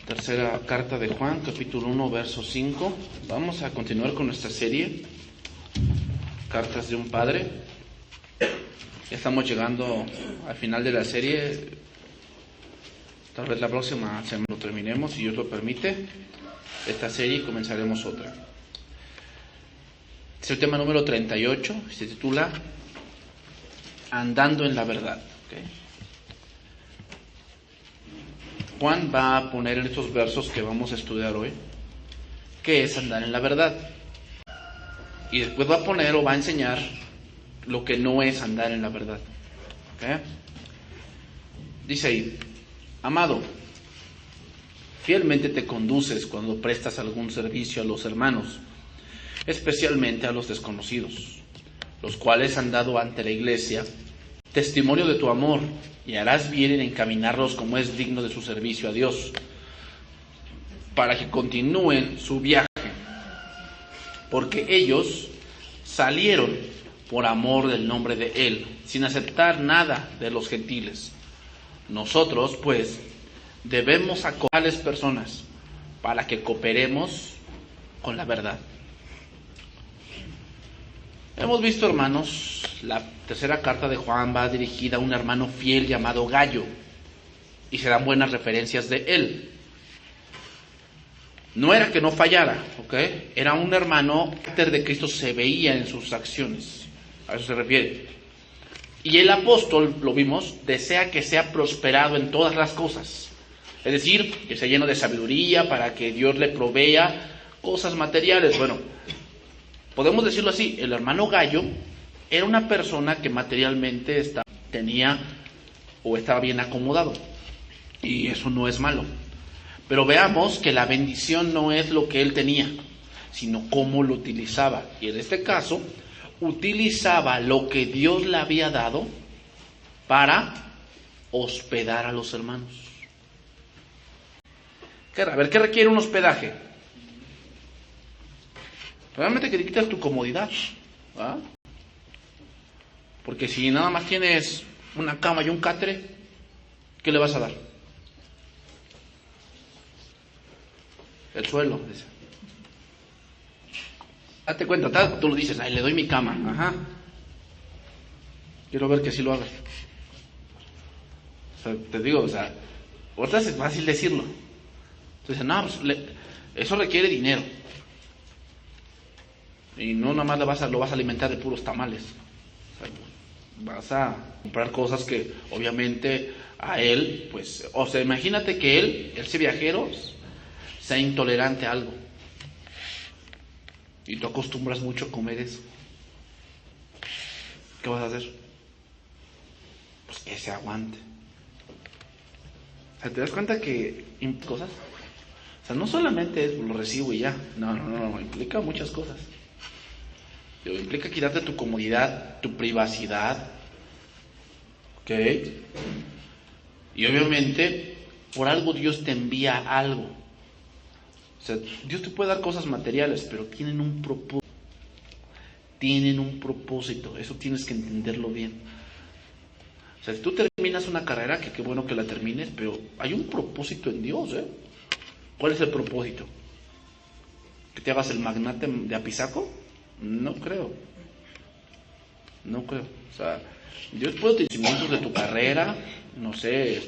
Tercera carta de Juan, capítulo 1, verso 5. Vamos a continuar con nuestra serie, Cartas de un Padre. Ya estamos llegando al final de la serie. Tal vez la próxima semana lo terminemos, si Dios lo permite, esta serie, y comenzaremos otra. Es el tema número 38, se titula Andando en la Verdad. ¿Okay? Juan va a poner en estos versos que vamos a estudiar hoy qué es andar en la verdad. Y después va a poner o va a enseñar lo que no es andar en la verdad. ¿Okay? Dice ahí: amado, fielmente te conduces cuando prestas algún servicio a los hermanos, especialmente a los desconocidos, los cuales han dado ante la iglesia testimonio de tu amor, y harás bien en encaminarlos como es digno de su servicio a Dios, para que continúen su viaje, porque ellos salieron por amor del nombre de Él, sin aceptar nada de los gentiles. Nosotros, pues, debemos acoger a tales personas para que cooperemos con la verdad. Hemos visto, hermanos, la tercera carta de Juan va dirigida a un hermano fiel llamado Gallo, y se dan buenas referencias de él. No era que no fallara, ¿ok? Era un hermano, el carácter de Cristo se veía en sus acciones, a eso se refiere. Y el apóstol, lo vimos, desea que sea prosperado en todas las cosas, es decir, que sea lleno de sabiduría para que Dios le provea cosas materiales. Bueno, podemos decirlo así, el hermano Gallo era una persona que materialmente estaba bien acomodado, y eso no es malo. Pero veamos que la bendición no es lo que él tenía, sino cómo lo utilizaba. Y en este caso, utilizaba lo que Dios le había dado para hospedar a los hermanos. A ver, ¿qué requiere un hospedaje? Realmente que te quitas tu comodidad, ¿verdad? Porque si nada más tienes una cama y un catre, ¿qué le vas a dar? El suelo, dice. Date cuenta, tú lo dices, ay, le doy mi cama, ajá. Quiero ver que así lo hagas. O sea, te digo, ahorita es fácil decirlo. Entonces, no, pues, eso requiere dinero. Y no nada más lo vas a alimentar de puros tamales. O sea, vas a comprar cosas que obviamente a él, pues, imagínate que él, ese viajero, sea intolerante a algo. Y tú acostumbras mucho a comer eso. ¿Qué vas a hacer? Pues que se aguante. O sea, ¿te das cuenta que cosas? O sea, no solamente es lo recibo y ya. No, implica muchas cosas. Implica quitarte tu comodidad, tu privacidad. ¿Ok? Y obviamente, por algo Dios te envía algo. O sea, Dios te puede dar cosas materiales, pero tienen un propósito. Tienen un propósito. Eso tienes que entenderlo bien. O sea, si tú terminas una carrera, que qué bueno que la termines, pero hay un propósito en Dios, ¿eh? ¿Cuál es el propósito? ¿Que te hagas el magnate de Apizaco? No creo. O sea, Dios puede utilizar conocimientos de tu carrera, no sé,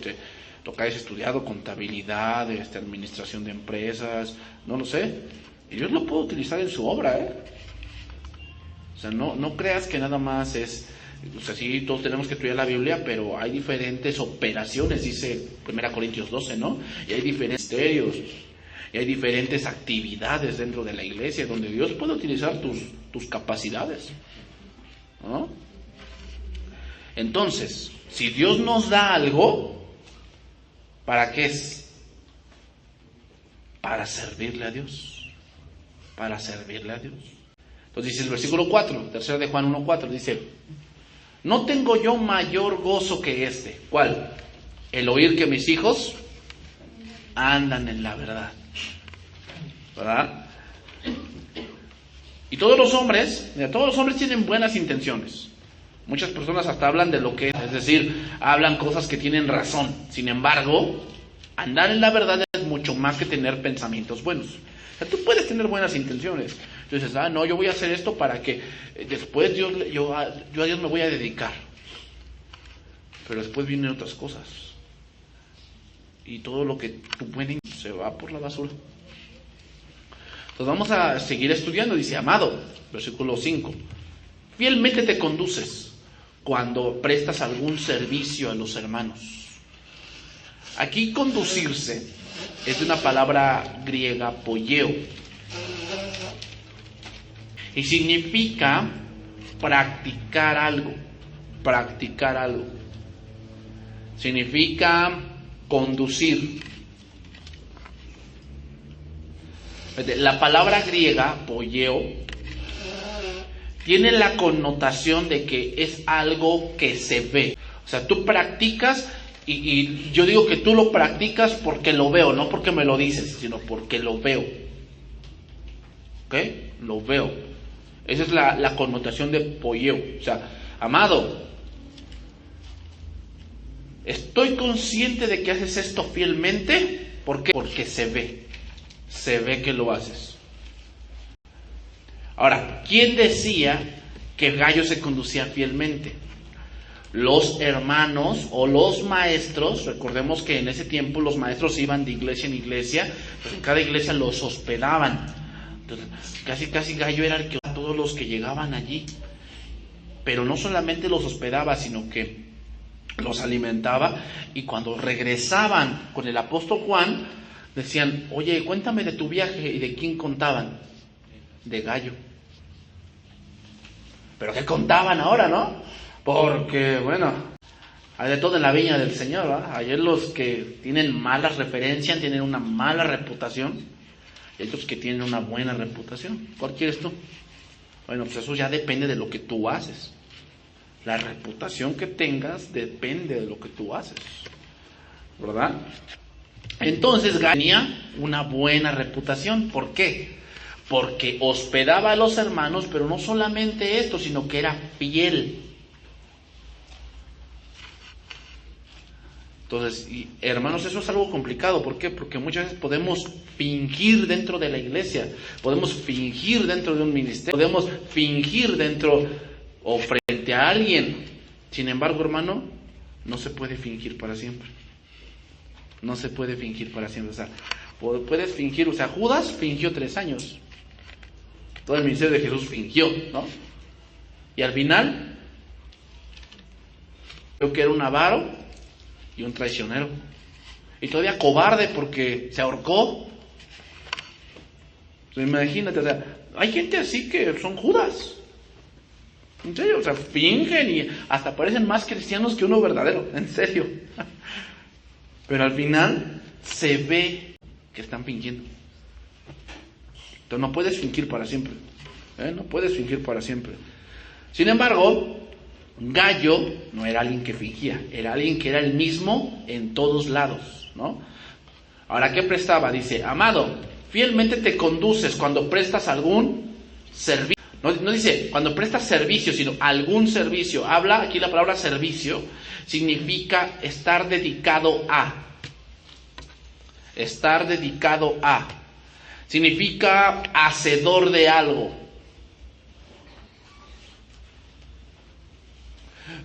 tú que hayas estudiado contabilidad, administración de empresas, no lo sé, y Dios lo puede utilizar en su obra, ¿eh? O sea, no creas que nada más es, o sea, sí, todos tenemos que estudiar la Biblia, pero hay diferentes operaciones, dice 1 Corintios 12, ¿no? Y hay diferentes ministerios, y hay diferentes actividades dentro de la iglesia donde Dios puede utilizar tus capacidades, ¿no? Entonces, si Dios nos da algo, ¿para qué es? Para servirle a Dios. Para servirle a Dios. Entonces dice el versículo 4, 3 de Juan 1:4, dice: no tengo yo mayor gozo que este. ¿Cuál? El oír que mis hijos andan en la verdad. ¿Verdad? Y todos los hombres tienen buenas intenciones. Muchas personas hasta hablan de lo que es decir, hablan cosas que tienen razón. Sin embargo, andar en la verdad es mucho más que tener pensamientos buenos. O sea, tú puedes tener buenas intenciones. Entonces, no, yo voy a hacer esto para que después yo a Dios me voy a dedicar. Pero después vienen otras cosas. Y todo lo que tu buena se va por la basura. Entonces vamos a seguir estudiando. Dice, amado, versículo 5. Fielmente te conduces cuando prestas algún servicio a los hermanos. Aquí conducirse es de una palabra griega poieo. Y significa practicar algo. Practicar algo. Significa conducir. La palabra griega, poieo, tiene la connotación de que es algo que se ve. O sea, tú practicas y yo digo que tú lo practicas porque lo veo, no porque me lo dices, sino porque lo veo. ¿Ok? Lo veo. Esa es la connotación de poieo. O sea, amado, estoy consciente de que haces esto fielmente. ¿Por qué? Porque se ve. Se ve que lo haces. Ahora, ¿quién decía que Gallo se conducía fielmente? Los hermanos o los maestros. Recordemos que en ese tiempo los maestros iban de iglesia en iglesia, pues en cada iglesia los hospedaban. Entonces, casi Gallo era el que a todos los que llegaban allí. Pero no solamente los hospedaba, sino que los alimentaba. Y cuando regresaban con el apóstol Juan, decían, oye, cuéntame de tu viaje. ¿Y de quién contaban? De Gallo. Pero ¿qué contaban ahora, no? Porque, bueno, hay de todo en la viña del Señor, ¿verdad? Hay los que tienen malas referencias, tienen una mala reputación, y hay otros que tienen una buena reputación. ¿Cuál quieres tú? Bueno, pues eso ya depende de lo que tú haces. La reputación que tengas depende de lo que tú haces, ¿verdad? Entonces Gallo tenía una buena reputación. ¿Por qué? Porque hospedaba a los hermanos, pero no solamente esto, sino que era fiel. Entonces, hermanos, eso es algo complicado. ¿Por qué? Porque muchas veces podemos fingir dentro de la iglesia, podemos fingir dentro de un ministerio, podemos fingir dentro o frente a alguien. Sin embargo, hermano, no se puede fingir para siempre. No se puede fingir para siempre. O sea, puedes fingir, o sea, Judas fingió 3 años. Todo el ministerio de Jesús fingió, ¿no? Y al final, creo que era un avaro y un traicionero. Y todavía cobarde porque se ahorcó. Entonces, imagínate, o sea, hay gente así que son Judas. En serio, o sea, fingen y hasta parecen más cristianos que uno verdadero, en serio. Pero al final se ve que están fingiendo. Entonces no puedes fingir para siempre. No puedes fingir para siempre. Sin embargo, Gallo no era alguien que fingía, era alguien que era el mismo en todos lados, ¿no? Ahora, ¿qué prestaba? Dice, amado, fielmente te conduces cuando prestas algún servicio. No dice cuando prestas servicio, sino algún servicio. Habla aquí la palabra servicio, significa estar dedicado a. Estar dedicado a. Significa hacedor de algo.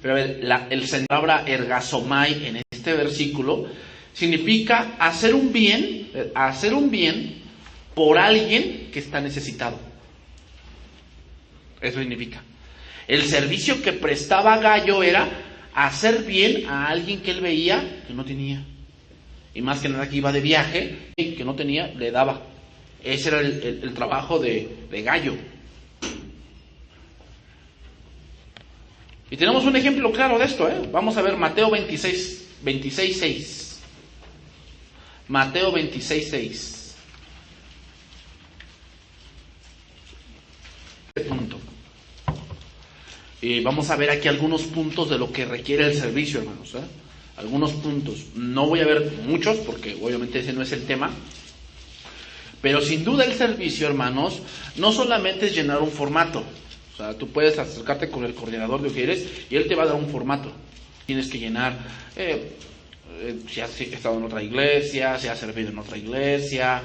Pero a ver, la palabra ergasomai en este versículo significa hacer un bien por alguien que está necesitado. Eso significa. El servicio que prestaba Gallo era hacer bien a alguien que él veía que no tenía. Y más que nada que iba de viaje y que no tenía, le daba. Ese era el trabajo de Gallo. Y tenemos un ejemplo claro de esto, ¿eh? Vamos a ver Mateo 26:6. Mateo 26:6. Punto. Y vamos a ver aquí algunos puntos de lo que requiere el servicio, hermanos, ¿eh? Algunos puntos. No voy a ver muchos porque obviamente ese no es el tema. Pero sin duda el servicio, hermanos, no solamente es llenar un formato. O sea, tú puedes acercarte con el coordinador de Ujieres y él te va a dar un formato. Tienes que llenar Si has estado en otra iglesia, si has servido en otra iglesia,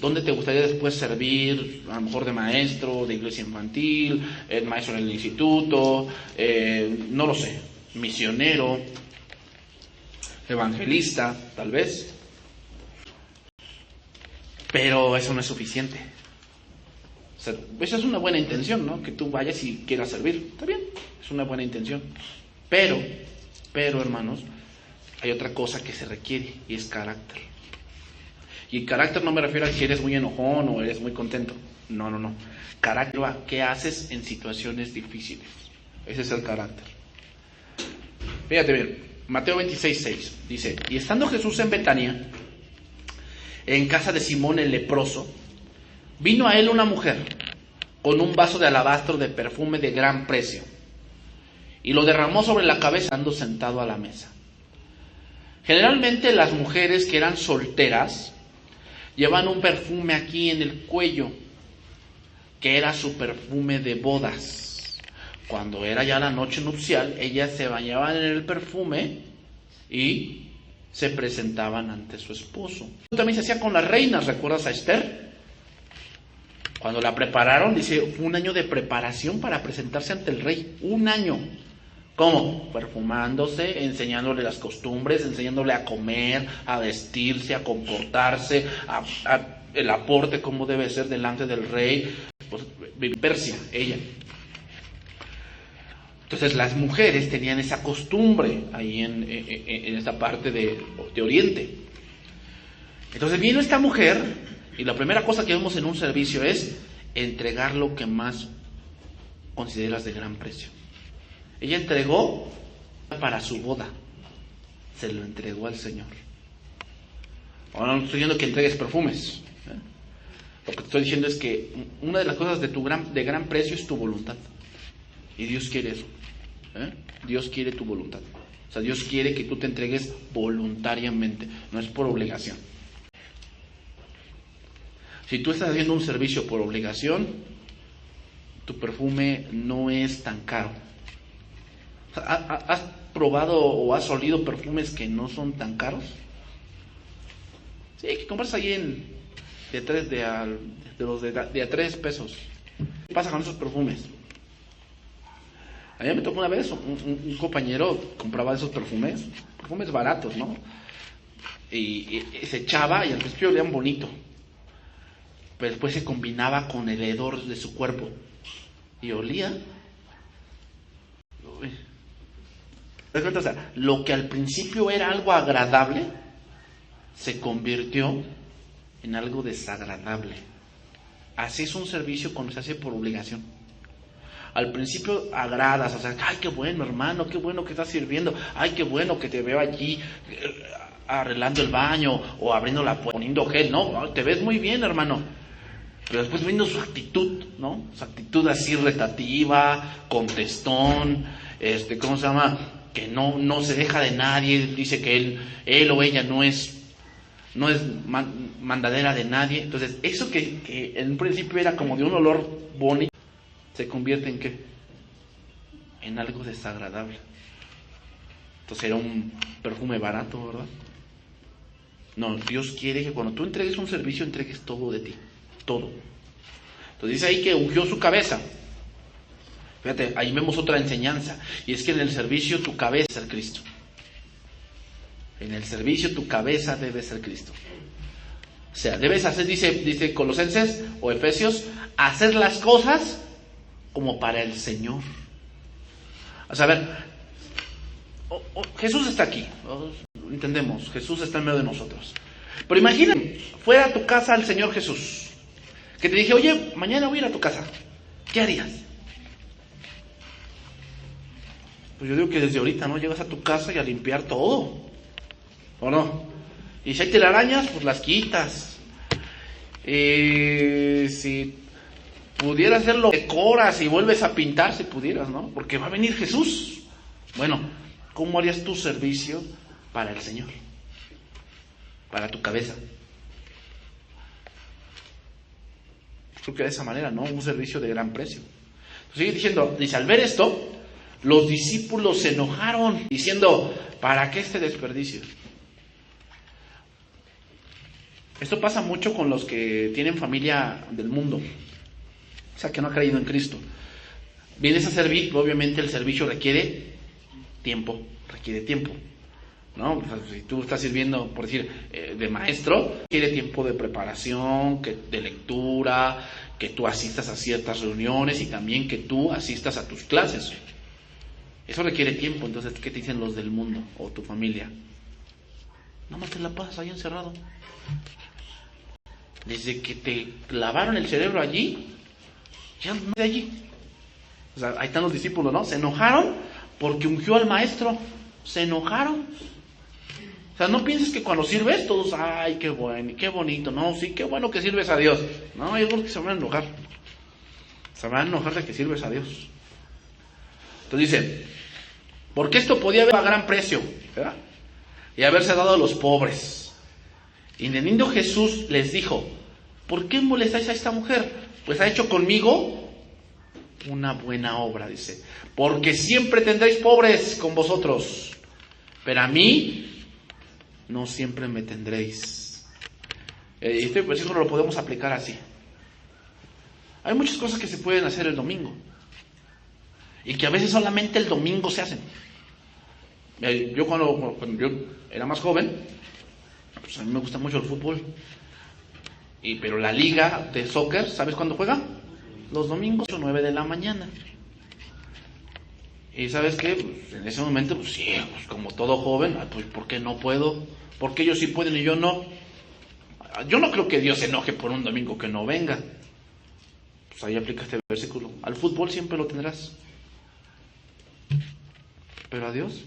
¿dónde te gustaría después servir? A lo mejor de maestro, de iglesia infantil, maestro en el instituto, no lo sé, misionero, evangelista, tal vez. Pero eso no es suficiente. O sea, esa es una buena intención, ¿no? Que tú vayas y quieras servir. Está bien, es una buena intención. Pero, hermanos, hay otra cosa que se requiere y es carácter. Y carácter no me refiero a si eres muy enojón o eres muy contento. No. Carácter a qué haces en situaciones difíciles. Ese es el carácter. Fíjate bien, Mateo 26:6 dice: y estando Jesús en Betania, en casa de Simón el leproso, vino a él una mujer con un vaso de alabastro de perfume de gran precio, y lo derramó sobre la cabeza, estando sentado a la mesa. Generalmente las mujeres que eran solteras llevan un perfume aquí en el cuello, que era su perfume de bodas. Cuando era ya la noche nupcial, ellas se bañaban en el perfume y se presentaban ante su esposo. También se hacía con las reinas. ¿Recuerdas a Esther? Cuando la prepararon, dice, fue un año de preparación para presentarse ante el rey. Un año. ¿Cómo? Perfumándose, enseñándole las costumbres, enseñándole a comer, a vestirse, a comportarse, el aporte, cómo debe ser delante del rey. Pues, Persia, ella. Entonces las mujeres tenían esa costumbre ahí en esta parte de Oriente. Entonces vino esta mujer y la primera cosa que vemos en un servicio es entregar lo que más consideras de gran precio. Ella entregó para su boda, se lo entregó al Señor. Ahora no estoy diciendo que entregues perfumes, Lo que te estoy diciendo es que una de las cosas de gran precio es tu voluntad. Y Dios quiere eso. Dios quiere tu voluntad. O sea, Dios quiere que tú te entregues voluntariamente, no es por obligación. Si tú estás haciendo un servicio por obligación, tu perfume no es tan caro. O sea, ¿has probado o has olido perfumes que no son tan caros? Sí, que compras ahí de a 3 pesos. ¿Qué pasa con esos perfumes? A mí me tocó una vez, un compañero compraba esos perfumes baratos, ¿no? Y se echaba y al principio olían bonito, pero después se combinaba con el hedor de su cuerpo y olía. Uy. ¿Te das cuenta? O sea, lo que al principio era algo agradable se convirtió en algo desagradable. Así es un servicio cuando se hace por obligación. Al principio agradas, o sea, ay, qué bueno, hermano, qué bueno que estás sirviendo, ay, qué bueno que te veo allí arreglando el baño o abriendo la puerta, poniendo gel, ¿no? Te ves muy bien, hermano. Pero después viendo su actitud, ¿no? Su actitud así retativa, contestón, ¿cómo se llama? Que no se deja de nadie, dice que él o ella no es mandadera de nadie. Entonces, eso que en un principio era como de un olor bonito, se convierte en ¿qué? En algo desagradable. Entonces era un perfume barato, ¿verdad? No, Dios quiere que cuando tú entregues un servicio, entregues todo de ti, todo. Entonces dice ahí que ungió su cabeza. Fíjate, ahí vemos otra enseñanza, y es que en el servicio tu cabeza es el Cristo. En el servicio tu cabeza debe ser Cristo. O sea, debes hacer, dice Colosenses o Efesios, hacer las cosas como para el Señor. O sea, a ver, Jesús está aquí, entendemos, Jesús está en medio de nosotros. Pero imagina, fuera a tu casa el Señor Jesús, que te dije, oye, mañana voy a ir a tu casa, ¿qué harías? Pues yo digo que desde ahorita, ¿no? Llegas a tu casa y a limpiar todo, ¿o no? Y si hay telarañas, pues las quitas. Si pudieras hacerlo, decoras y vuelves a pintar si pudieras, ¿no? Porque va a venir Jesús. Bueno, ¿cómo harías tu servicio para el Señor? Para tu cabeza. Creo que de esa manera, ¿no? Un servicio de gran precio. Sigue diciendo, dice, al ver esto, Los discípulos se enojaron diciendo, ¿para qué este desperdicio? Esto pasa mucho con los que tienen familia del mundo, o sea, que no ha creído en Cristo. Vienes a servir, obviamente el servicio requiere tiempo, ¿no? O sea, si tú estás sirviendo, por decir, de maestro, requiere tiempo de preparación, de lectura, que tú asistas a ciertas reuniones y también que tú asistas a tus clases. Eso requiere tiempo. Entonces, ¿qué te dicen los del mundo o tu familia? No más te la pasas ahí encerrado. Desde que te lavaron el cerebro allí, ya no de allí. O sea, ahí están los discípulos, ¿no? Se enojaron porque ungió al maestro. Se enojaron. O sea, no pienses que cuando sirves todos, ay, qué bueno, qué bonito. No, sí, qué bueno que sirves a Dios. No, ellos porque se van a enojar. Se van a enojar de que sirves a Dios. Entonces dice, porque esto podía haber a gran precio, ¿verdad? Y haberse dado a los pobres. Y entendiendo Jesús les dijo, ¿por qué molestáis a esta mujer? Pues ha hecho conmigo una buena obra, dice. Porque siempre tendréis pobres con vosotros, pero a mí no siempre me tendréis. Este versículo lo podemos aplicar así. Hay muchas cosas que se pueden hacer el domingo y que a veces solamente el domingo se hacen. Yo cuando yo era más joven, pues a mí me gusta mucho el fútbol. Pero la liga de soccer, ¿sabes cuándo juega? Los domingos, 9 de la mañana. Y ¿sabes qué? Pues en ese momento, pues sí, pues como todo joven, pues ¿por qué no puedo? ¿Por qué ellos sí pueden y yo no? Yo no creo que Dios se enoje por un domingo que no venga. Pues ahí aplica este versículo. Al fútbol siempre lo tendrás. Pero a Dios,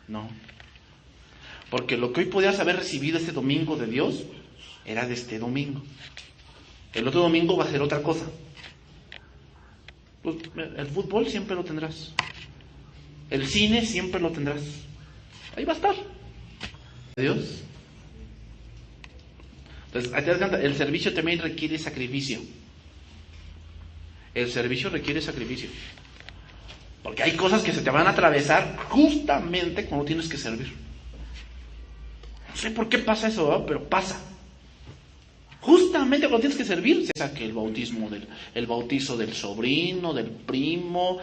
no. Porque lo que hoy podías haber recibido este domingo de Dios, era de este domingo. El otro domingo va a ser otra cosa. Pues, el fútbol siempre lo tendrás. El cine siempre lo tendrás. Ahí va a estar. Dios. Entonces, ahí te das cuenta, el servicio también requiere sacrificio. El servicio requiere sacrificio. Porque hay cosas que se te van a atravesar justamente cuando tienes que servir. No sé por qué pasa eso, ¿verdad? Pero pasa. Justamente cuando tienes que servir, se saque el bautismo el bautizo del sobrino, del primo,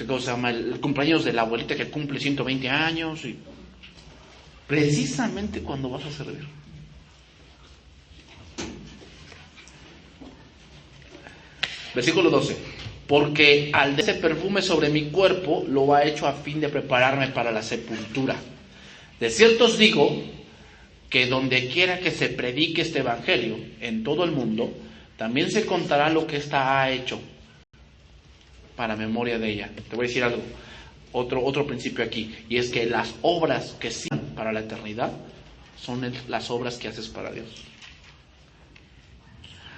¿cómo se llama? El cumpleaños de la abuelita que cumple 120 años. Y precisamente cuando vas a servir. Versículo 12. Porque al de ese perfume sobre mi cuerpo lo ha hecho a fin de prepararme para la sepultura. De cierto os digo que donde quiera que se predique este evangelio en todo el mundo, también se contará lo que ésta ha hecho para memoria de ella. Te voy a decir algo, otro principio aquí, y es que las obras que sirven para la eternidad son las obras que haces para Dios.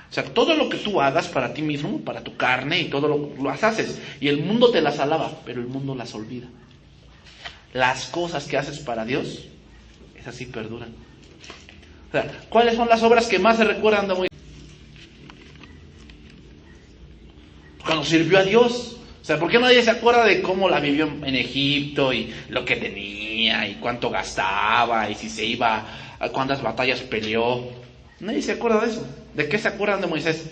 O sea, todo lo que tú hagas para ti mismo, para tu carne y todo lo haces, y el mundo te las alaba, pero el mundo las olvida. Las cosas que haces para Dios, esas sí perduran. O sea, ¿cuáles son las obras que más se recuerdan de Moisés? Cuando sirvió a Dios. O sea, ¿por qué nadie se acuerda de cómo la vivió en Egipto y lo que tenía y cuánto gastaba y si se iba, a cuántas batallas peleó? Nadie se acuerda de eso. ¿De qué se acuerdan de Moisés?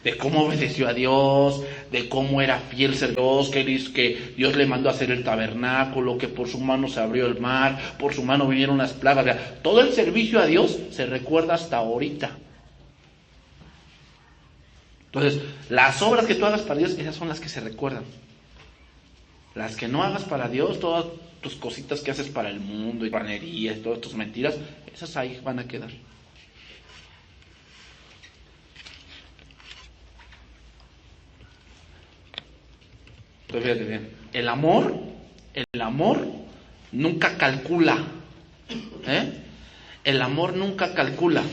De cómo obedeció a Dios, de cómo era fiel a Dios, que Dios le mandó a hacer el tabernáculo, que por su mano se abrió el mar, por su mano vinieron las plagas. O sea, todo el servicio a Dios se recuerda hasta ahorita. Entonces, las obras que tú hagas para Dios, esas son las que se recuerdan. Las que no hagas para Dios, todas tus cositas que haces para el mundo, y panerías, todas tus mentiras, esas ahí van a quedar. Entonces, fíjate bien, el amor nunca calcula. El amor nunca calcula.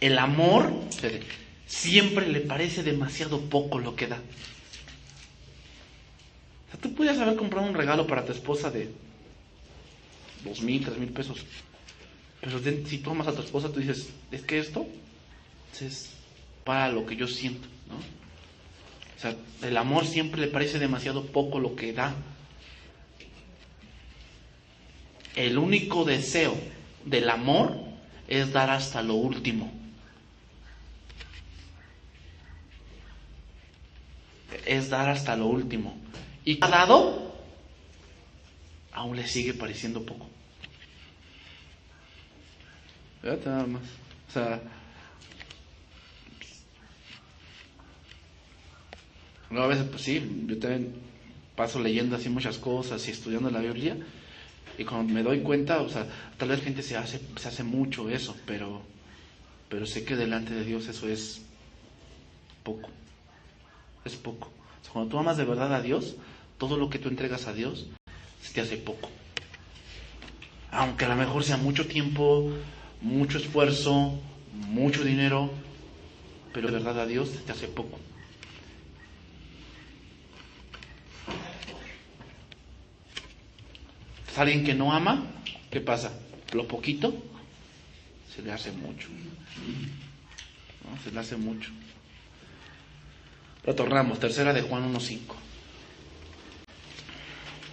El amor, fíjate, siempre le parece demasiado poco lo que da. O sea, tú podías haber comprado un regalo para tu esposa de 2,000, 3,000 pesos. Pero si tú amas a tu esposa, tú dices, es que esto es para lo que yo siento, ¿no? O sea, el amor siempre le parece demasiado poco lo que da. El único deseo del amor es dar hasta lo último. Es dar hasta lo último. Y ha dado, aún le sigue pareciendo poco. Fíjate nada más. O sea, a veces, pues sí, yo también paso leyendo así muchas cosas y estudiando la Biblia, y cuando me doy cuenta, o sea, tal vez gente se hace mucho eso, pero sé que delante de Dios eso es poco. Es poco. O sea, cuando tú amas de verdad a Dios, todo lo que tú entregas a Dios se te hace poco. Aunque a lo mejor sea mucho tiempo, mucho esfuerzo, mucho dinero, pero de verdad a Dios se te hace poco. ¿Es alguien que no ama? ¿Qué pasa? Lo poquito se le hace mucho. ¿No? Se le hace mucho. Retornamos, tercera de Juan 1:5.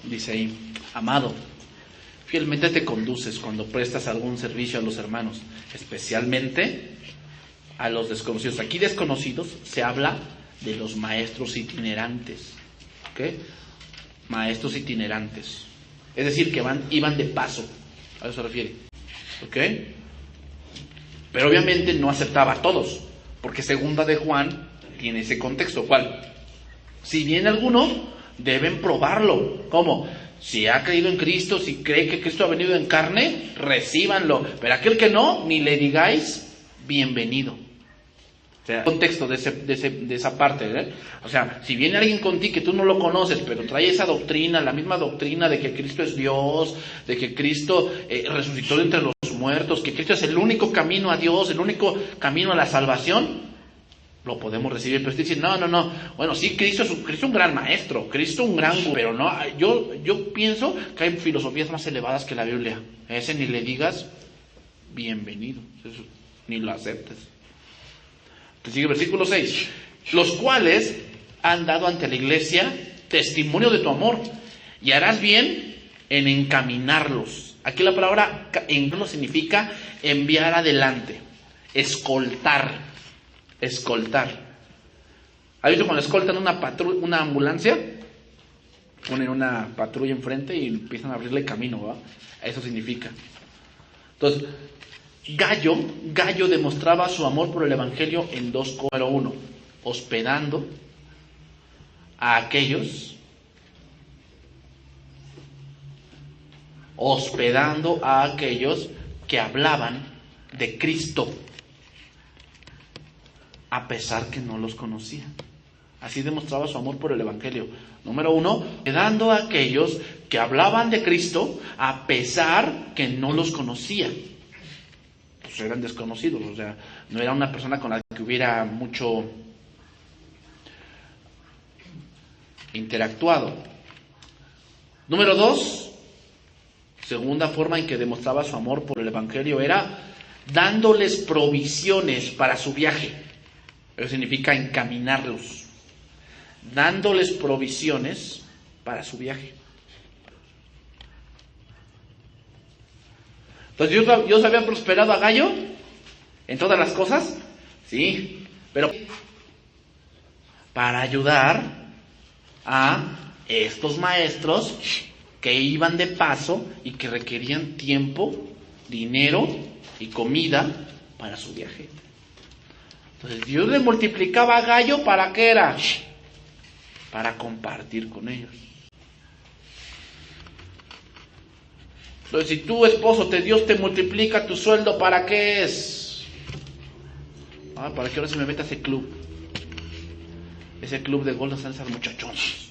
Dice ahí, amado, fielmente te conduces cuando prestas algún servicio a los hermanos, especialmente a los desconocidos. Aquí desconocidos se habla de los maestros itinerantes. ¿Ok? Maestros itinerantes. Es decir, que iban de paso. A eso se refiere. ¿Ok? Pero obviamente no aceptaba a todos, porque segunda de Juan tiene ese contexto. ¿Cuál? Si viene alguno, deben probarlo. ¿Cómo? Si ha creído en Cristo, si cree que Cristo ha venido en carne, recíbanlo. Pero aquel que no, ni le digáis bienvenido. O sea, el contexto de esa parte, ¿eh? O sea, si viene alguien con ti que tú no lo conoces, pero trae esa doctrina, la misma doctrina de que Cristo es Dios, de que Cristo resucitó de entre los muertos, que Cristo es el único camino a Dios, el único camino a la salvación, lo podemos recibir. Pero usted dice, no, bueno, sí, Cristo es un gran maestro, Cristo un gran, pero no, yo pienso que hay filosofías más elevadas que la Biblia. A ese ni le digas bienvenido, eso, ni lo aceptes. Entonces sigue versículo 6, los cuales han dado ante la iglesia testimonio de tu amor, y harás bien en encaminarlos. Aquí la palabra encaminarlo significa enviar adelante, escoltar. ¿Has visto cuando escoltan una ambulancia? Ponen una patrulla enfrente y empiezan a abrirle camino, ¿va? Eso significa. Entonces, Gallo demostraba su amor por el Evangelio en dos cosas. Número 1, hospedando a aquellos que hablaban de Cristo, a pesar que no los conocía. Así demostraba su amor por el Evangelio. Número 1, hospedando a aquellos que hablaban de Cristo, a pesar que no los conocía. Pues eran desconocidos, o sea, no era una persona con la que hubiera mucho interactuado. Número 2, segunda forma en que demostraba su amor por el Evangelio era dándoles provisiones para su viaje. Eso significa encaminarlos. Dándoles provisiones para su viaje. Entonces, ¿Dios había prosperado a Gallo en todas las cosas? Sí, pero para ayudar a estos maestros que iban de paso y que requerían tiempo, dinero y comida para su viaje. Entonces, Dios le multiplicaba a Gallo, ¿para qué era? Para compartir con ellos. Entonces, si tu esposo, Dios te multiplica tu sueldo, ¿para qué es? Para que ahora se me meta a ese club. Ese club de goldas a esas muchachonas.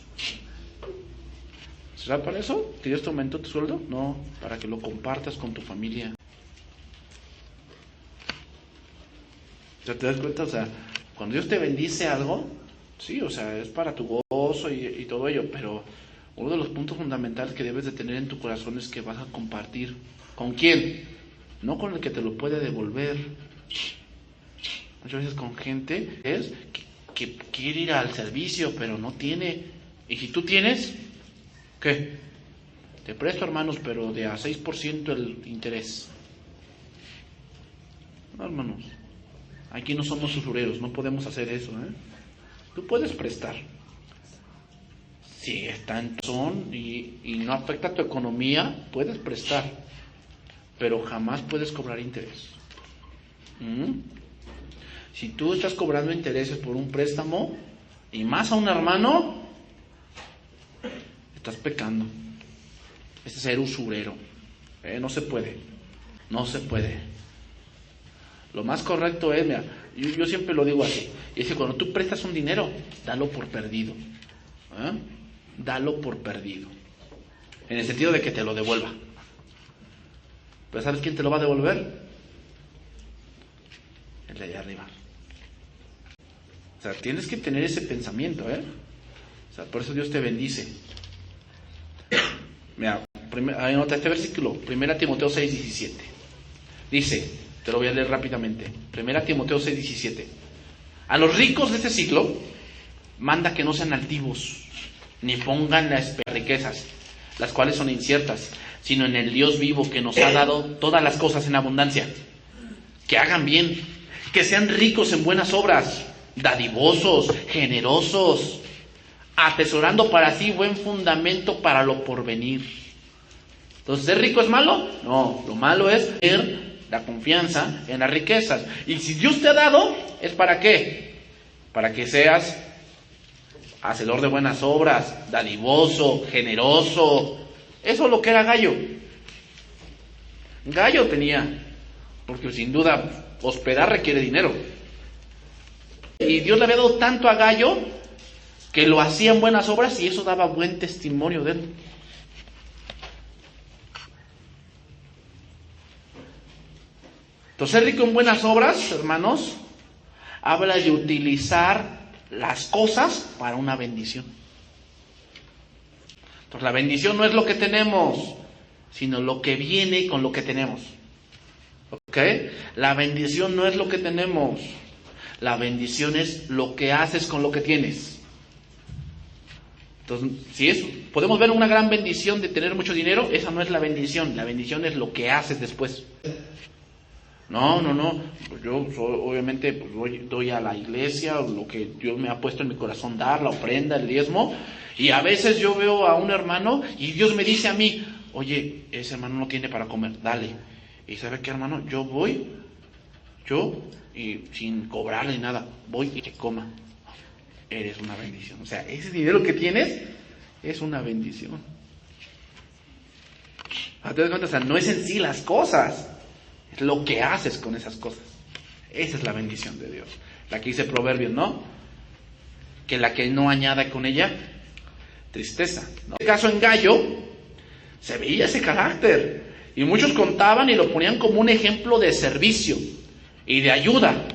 ¿Será para eso que Dios te aumentó tu sueldo? No, para que lo compartas con tu familia. O sea, ¿te das cuenta? O sea, cuando Dios te bendice algo, sí, o sea, es para tu gozo y todo ello, pero uno de los puntos fundamentales que debes de tener en tu corazón es que vas a compartir. ¿Con quién? no con el que te lo puede devolver. Muchas veces con gente es que quiere ir al servicio, pero no tiene. Y si tú tienes, ¿qué? Te presto, hermanos, pero de a 6% el interés. No, hermanos, aquí no somos usureros, no podemos hacer eso, ¿eh? Tú puedes prestar. Si está en son y no afecta a tu economía, puedes prestar, pero jamás puedes cobrar interés. Si tú estás cobrando intereses por un préstamo, y más a un hermano, estás pecando. Es ser usurero. No se puede. No se puede. Lo más correcto es, mira, yo siempre lo digo así, y es que cuando tú prestas un dinero, dalo por perdido. Dalo por perdido. En el sentido de que te lo devuelva. Pero ¿sabes quién te lo va a devolver? El de allá arriba. O sea, tienes que tener ese pensamiento, O sea, por eso Dios te bendice. Mira, anota este versículo, 1 Timoteo 6:17. Dice, te lo voy a leer rápidamente. 1 Timoteo 6:17. A los ricos de este siglo, manda que no sean altivos, ni pongan las riquezas, las cuales son inciertas, sino en el Dios vivo que nos ha dado todas las cosas en abundancia. Que hagan bien, que sean ricos en buenas obras, dadivosos, generosos, atesorando para sí buen fundamento para lo porvenir. Entonces, ¿ser rico es malo? No, lo malo es tener la confianza en las riquezas. Y si Dios te ha dado, ¿es para qué? Para que seas hacedor de buenas obras, dadivoso, generoso. Eso es lo que era Gallo. Gallo tenía, porque sin duda hospedar requiere dinero. Y Dios le había dado tanto a Gallo que lo hacía en buenas obras y eso daba buen testimonio de él. Entonces, ser rico en buenas obras, hermanos, habla de utilizar las cosas para una bendición. Entonces, la bendición no es lo que tenemos, sino lo que viene con lo que tenemos. ¿Ok? La bendición no es lo que tenemos. La bendición es lo que haces con lo que tienes. Entonces, si eso, podemos ver una gran bendición de tener mucho dinero, esa no es la bendición. La bendición es lo que haces después. No. Pues yo obviamente doy a la iglesia lo que Dios me ha puesto en mi corazón dar, la ofrenda, el diezmo. Y a veces yo veo a un hermano y Dios me dice a mí, oye, ese hermano no tiene para comer, dale. Y ¿sabe qué, hermano? Y sin cobrarle nada, voy y que coma. Eres una bendición. O sea, ese dinero que tienes es una bendición. ¿Te das cuenta? O sea, no es en sí las cosas, es lo que haces con esas cosas. Esa es la bendición de Dios. La que dice Proverbios, ¿no? Que la que no añada con ella, tristeza, ¿no? En este caso en Gallo, se veía ese carácter. Y muchos contaban y lo ponían como un ejemplo de servicio y de ayuda.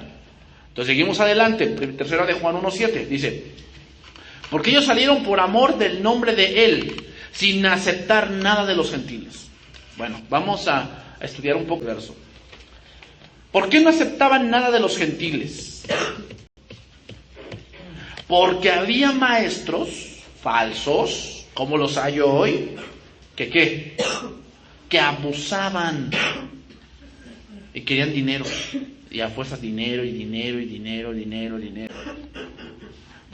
Entonces seguimos adelante, 3 de Juan 1:7, dice, porque ellos salieron por amor del nombre de Él, sin aceptar nada de los gentiles. Bueno, vamos a estudiar un poco el verso. ¿Por qué no aceptaban nada de los gentiles? Porque había maestros falsos, como los hay hoy, que abusaban y querían dinero. Y a fuerzas dinero. Entonces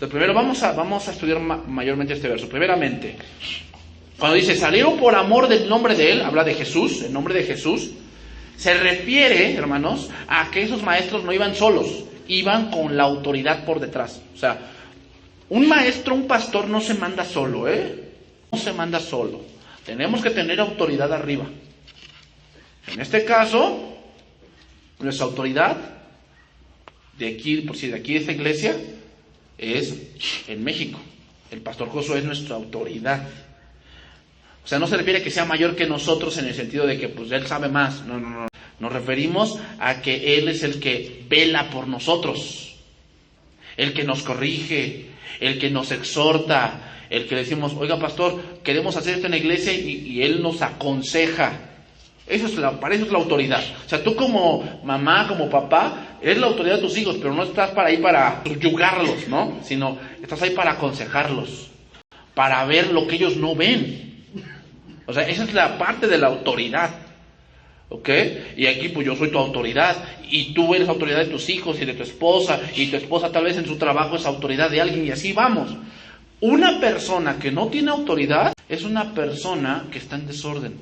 primero vamos a estudiar mayormente este verso. Primeramente, cuando dice salieron por amor del nombre de Él, habla de Jesús, el nombre de Jesús, se refiere, hermanos, a que esos maestros no iban solos, iban con la autoridad por detrás. O sea, un maestro, un pastor no se manda solo, no se manda solo. Tenemos que tener autoridad arriba. En este caso, nuestra autoridad de aquí, por si de aquí de esta iglesia, es en México. El pastor Josué es nuestra autoridad. O sea, no se refiere a que sea mayor que nosotros en el sentido de que pues él sabe más. No. Nos referimos a que él es el que vela por nosotros, el que nos corrige, el que nos exhorta, el que decimos, oiga pastor, queremos hacer esto en la iglesia y él nos aconseja. Para eso es la autoridad. O sea, tú como mamá, como papá, eres la autoridad de tus hijos, pero no estás para ahí para subyugarlos, ¿no? Sino estás ahí para aconsejarlos, para ver lo que ellos no ven. O sea, esa es la parte de la autoridad. ¿Ok? Y aquí pues yo soy tu autoridad, y tú eres autoridad de tus hijos y de tu esposa, y tu esposa tal vez en su trabajo es autoridad de alguien, y así vamos. Una persona que no tiene autoridad es una persona que está en desorden.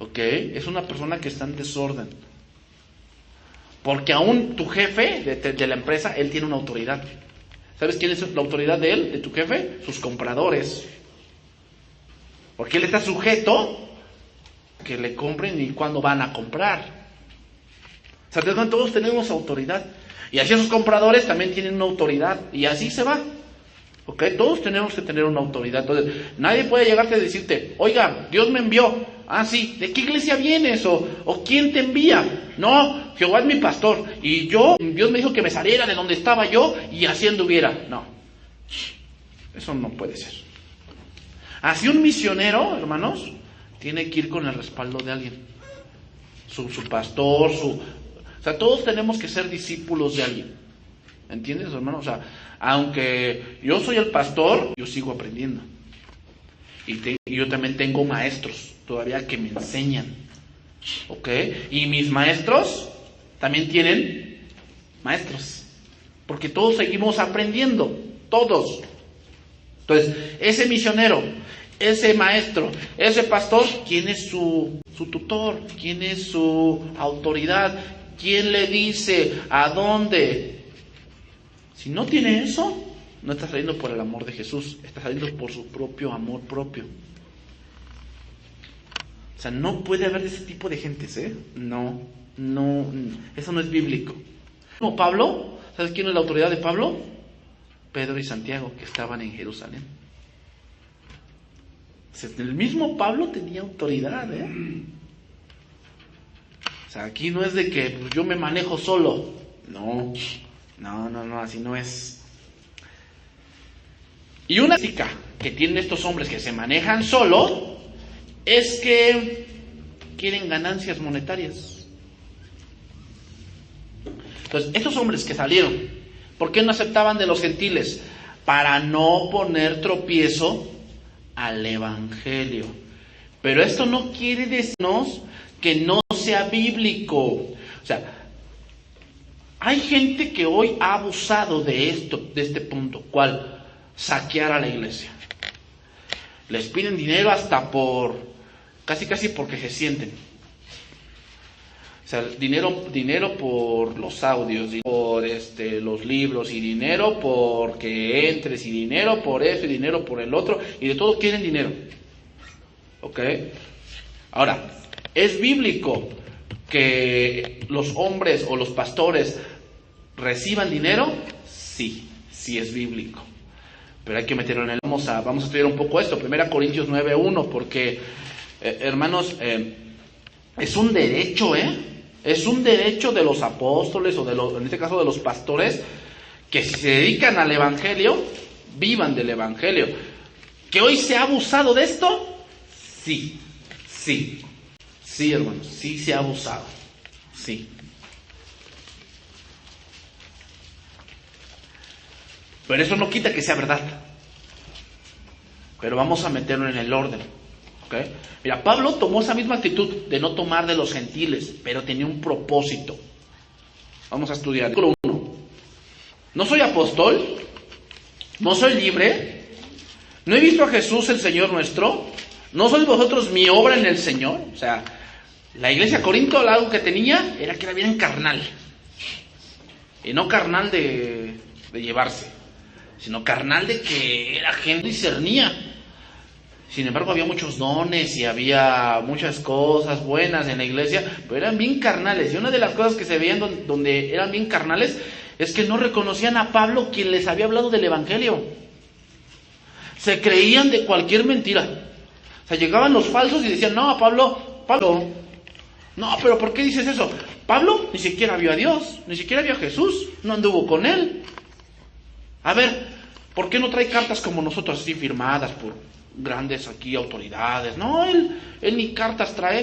¿Ok? Es una persona que está en desorden. Porque aún tu jefe de la empresa, él tiene una autoridad. ¿Sabes quién es la autoridad de él, de tu jefe? Sus compradores. Porque él está sujeto que le compren y cuándo van a comprar. O sea, todos tenemos autoridad. Y así esos compradores también tienen una autoridad. Y así se va. ¿Ok? Todos tenemos que tener una autoridad. Entonces, nadie puede llegarte a decirte, oiga, Dios me envió. Ah, sí, ¿de qué iglesia vienes? ¿O quién te envía? No, Jehová es mi pastor. Y Dios me dijo que me saliera de donde estaba yo y así anduviera. No, eso no puede ser. Así un misionero, hermanos, tiene que ir con el respaldo de alguien. Su pastor, o sea, todos tenemos que ser discípulos de alguien. ¿Entiendes, hermano? O sea, aunque yo soy el pastor, yo sigo aprendiendo. Y yo también tengo maestros todavía que me enseñan. ¿Ok? Y mis maestros también tienen maestros. Porque todos seguimos aprendiendo. Todos. Entonces, ese misionero, ese maestro, ese pastor, ¿quién es su tutor? ¿Quién es su autoridad? ¿Quién le dice a dónde? Si no tiene eso, no está saliendo por el amor de Jesús, está saliendo por su propio amor propio. O sea, no puede haber ese tipo de gentes, ¿eh? No, eso no es bíblico. Como Pablo, ¿sabes quién es la autoridad de Pablo? Pedro y Santiago, que estaban en Jerusalén. O sea, el mismo Pablo tenía autoridad, ¿eh? O sea, aquí no es de que pues, yo me manejo solo. No, así no es. Y una crítica que tienen estos hombres que se manejan solo es que quieren ganancias monetarias. Entonces, estos hombres que salieron, ¿por qué no aceptaban de los gentiles? Para no poner tropiezo al evangelio. Pero esto no quiere decirnos que no sea bíblico. O sea, hay gente que hoy ha abusado de este punto. ¿Cuál? Saquear a la iglesia. Les piden dinero hasta casi porque se sienten. O sea, dinero por los audios, por los libros, y dinero porque entres, y dinero por eso, y dinero por el otro, y de todo quieren dinero. ¿Ok? Ahora, ¿es bíblico que los hombres o los pastores reciban dinero? Sí es bíblico. Pero hay que meterlo en el... Vamos a estudiar un poco esto, 1 Corintios 9:1, porque, hermanos, es un derecho, es un derecho de los apóstoles, en este caso de los pastores, que si se dedican al evangelio, vivan del evangelio. ¿Que hoy se ha abusado de esto? Sí, hermanos, sí se ha abusado, sí. Pero eso no quita que sea verdad. Pero vamos a meterlo en el orden. ¿Okay? Mira, Pablo tomó esa misma actitud de no tomar de los gentiles, pero tenía un propósito. Vamos a estudiar. Versículo 1. No soy apóstol, no soy libre, no he visto a Jesús el Señor nuestro, no sois vosotros mi obra en el Señor. O sea, la iglesia de Corinto, algo que tenía era que era bien carnal. Y no carnal de llevarse, sino carnal de que era gente discernía. Sin embargo, había muchos dones y había muchas cosas buenas en la iglesia, pero eran bien carnales. Y una de las cosas que se veían donde eran bien carnales es que no reconocían a Pablo, quien les había hablado del evangelio. Se creían de cualquier mentira. O sea, llegaban los falsos y decían, no, Pablo, no, pero ¿por qué dices eso? Pablo ni siquiera vio a Dios, ni siquiera vio a Jesús, no anduvo con él. A ver, ¿por qué no trae cartas como nosotros, así firmadas por grandes aquí autoridades. No, él ni cartas trae.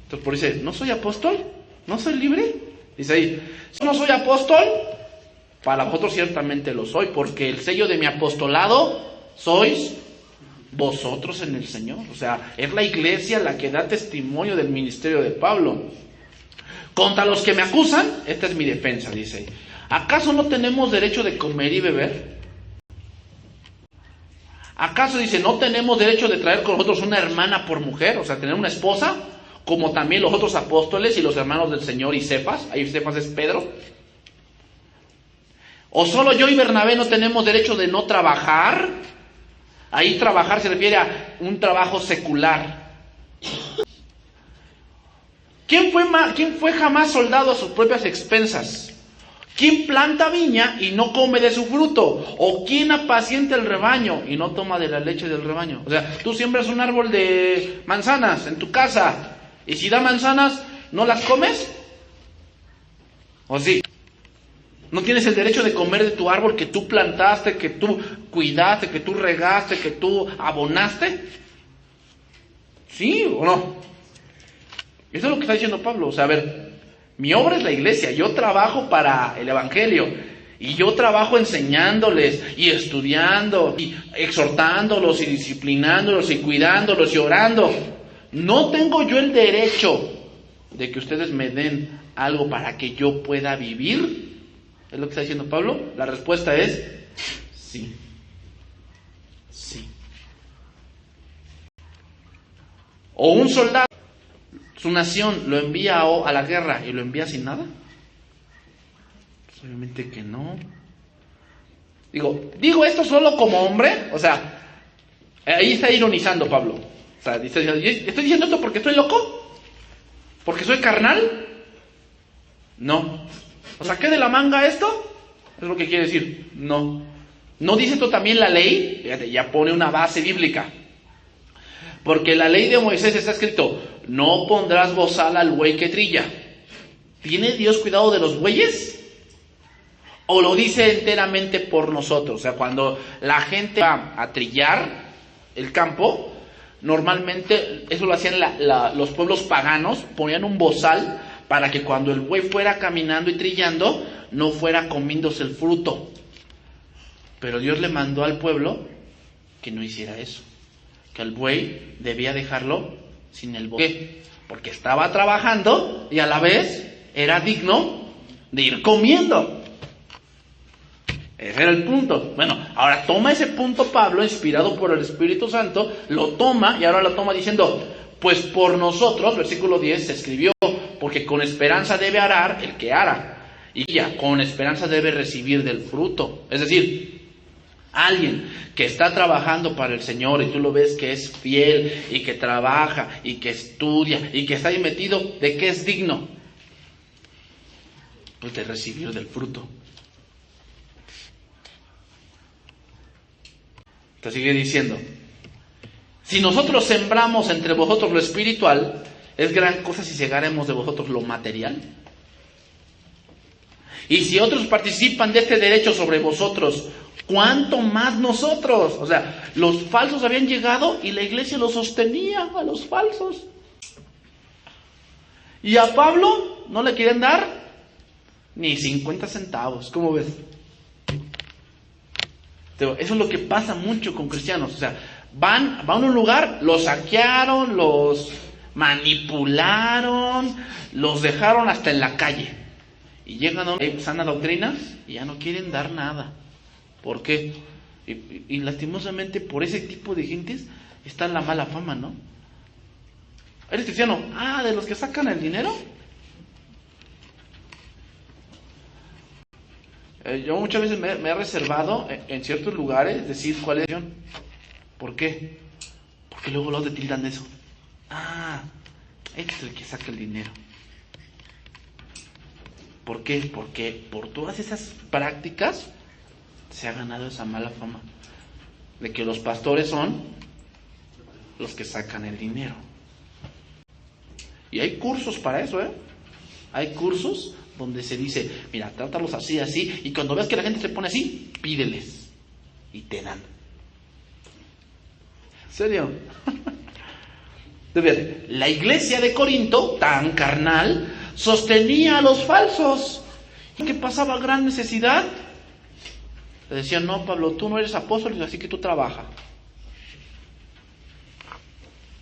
Entonces por eso dice, ¿no soy apóstol? ¿No soy libre? Dice ahí, si no soy apóstol, para vosotros ciertamente lo soy, porque el sello de mi apostolado sois vosotros en el Señor. O sea, es la iglesia la que da testimonio del ministerio de Pablo. Contra los que me acusan, esta es mi defensa, dice. ¿Acaso no tenemos derecho de comer y beber? ¿Acaso, dice, no tenemos derecho de traer con nosotros una hermana por mujer? O sea, tener una esposa, como también los otros apóstoles y los hermanos del Señor y Cefas. Ahí Cefas es Pedro. ¿O solo yo y Bernabé no tenemos derecho de no trabajar? Ahí trabajar se refiere a un trabajo secular. ¿Quién fue jamás soldado a sus propias expensas? ¿Quién planta viña y no come de su fruto? ¿O quién apacienta el rebaño y no toma de la leche del rebaño? O sea, tú siembras un árbol de manzanas en tu casa y si da manzanas, ¿no las comes? ¿O sí? ¿No tienes el derecho de comer de tu árbol que tú plantaste, que tú cuidaste, que tú regaste, que tú abonaste? ¿Sí o no? Eso es lo que está diciendo Pablo. O sea, a ver, mi obra es la iglesia, yo trabajo para el evangelio y yo trabajo enseñándoles y estudiando y exhortándolos y disciplinándolos y cuidándolos y orando. No tengo yo el derecho de que ustedes me den algo para que yo pueda vivir. ¿Es lo que está diciendo Pablo? La respuesta es sí. Sí. O un soldado, su nación lo envía a la guerra y lo envía sin nada. Pues obviamente que no. Digo esto solo como hombre, o sea, ahí está ironizando Pablo. O sea, ¿estoy diciendo esto porque estoy loco? ¿Porque soy carnal? No. ¿O saqué de la manga esto? Es lo que quiere decir. No. ¿No dice esto también la ley? Fíjate, ya pone una base bíblica. Porque la ley de Moisés está escrito, no pondrás bozal al buey que trilla. ¿Tiene Dios cuidado de los bueyes? ¿O lo dice enteramente por nosotros? O sea, cuando la gente va a trillar el campo, normalmente eso lo hacían los pueblos paganos, ponían un bozal para que cuando el buey fuera caminando y trillando, no fuera comiéndose el fruto. Pero Dios le mandó al pueblo que no hiciera eso. Que el buey debía dejarlo sin el bozal. Porque estaba trabajando y a la vez era digno de ir comiendo. Ese era el punto. Bueno, ahora toma ese punto Pablo, inspirado por el Espíritu Santo, lo toma y ahora lo toma diciendo, pues por nosotros, versículo 10, se escribió, porque con esperanza debe arar el que ara, y ya con esperanza debe recibir del fruto. Es decir, alguien que está trabajando para el Señor y tú lo ves que es fiel y que trabaja y que estudia y que está ahí metido, ¿de qué es digno? Pues de recibir del fruto. Te sigue diciendo, si nosotros sembramos entre vosotros lo espiritual, es gran cosa si segaremos de vosotros lo material. Y si otros participan de este derecho sobre vosotros, ¿cuánto más nosotros? O sea, los falsos habían llegado y la iglesia los sostenía a los falsos. Y a Pablo no le quieren dar ni 50 centavos. ¿Cómo ves? Eso es lo que pasa mucho con cristianos. O sea, van a un lugar, los saquearon, los manipularon, los dejaron hasta en la calle. Y llegan a una sana doctrinas y ya no quieren dar nada. ¿Por qué? Y lastimosamente por ese tipo de gentes está la mala fama, ¿no? ¿Eres cristiano? Ah, ¿de los que sacan el dinero? Yo muchas veces me he reservado en ciertos lugares decir cuál es la religión. ¿Por qué? Porque luego los te tildan de eso. Ah, este es el que saca el dinero. ¿Por qué? Porque por todas esas prácticas se ha ganado esa mala fama de que los pastores son los que sacan el dinero. Y hay cursos para eso, Hay cursos donde se dice, mira, trátalos así, así, y cuando veas que la gente se pone así, pídeles, y te dan. ¿En serio? Fíjate, la iglesia de Corinto, tan carnal, sostenía a los falsos. ¿Y qué pasaba? Gran necesidad. Le decían, no, Pablo, tú no eres apóstol, así que tú trabaja.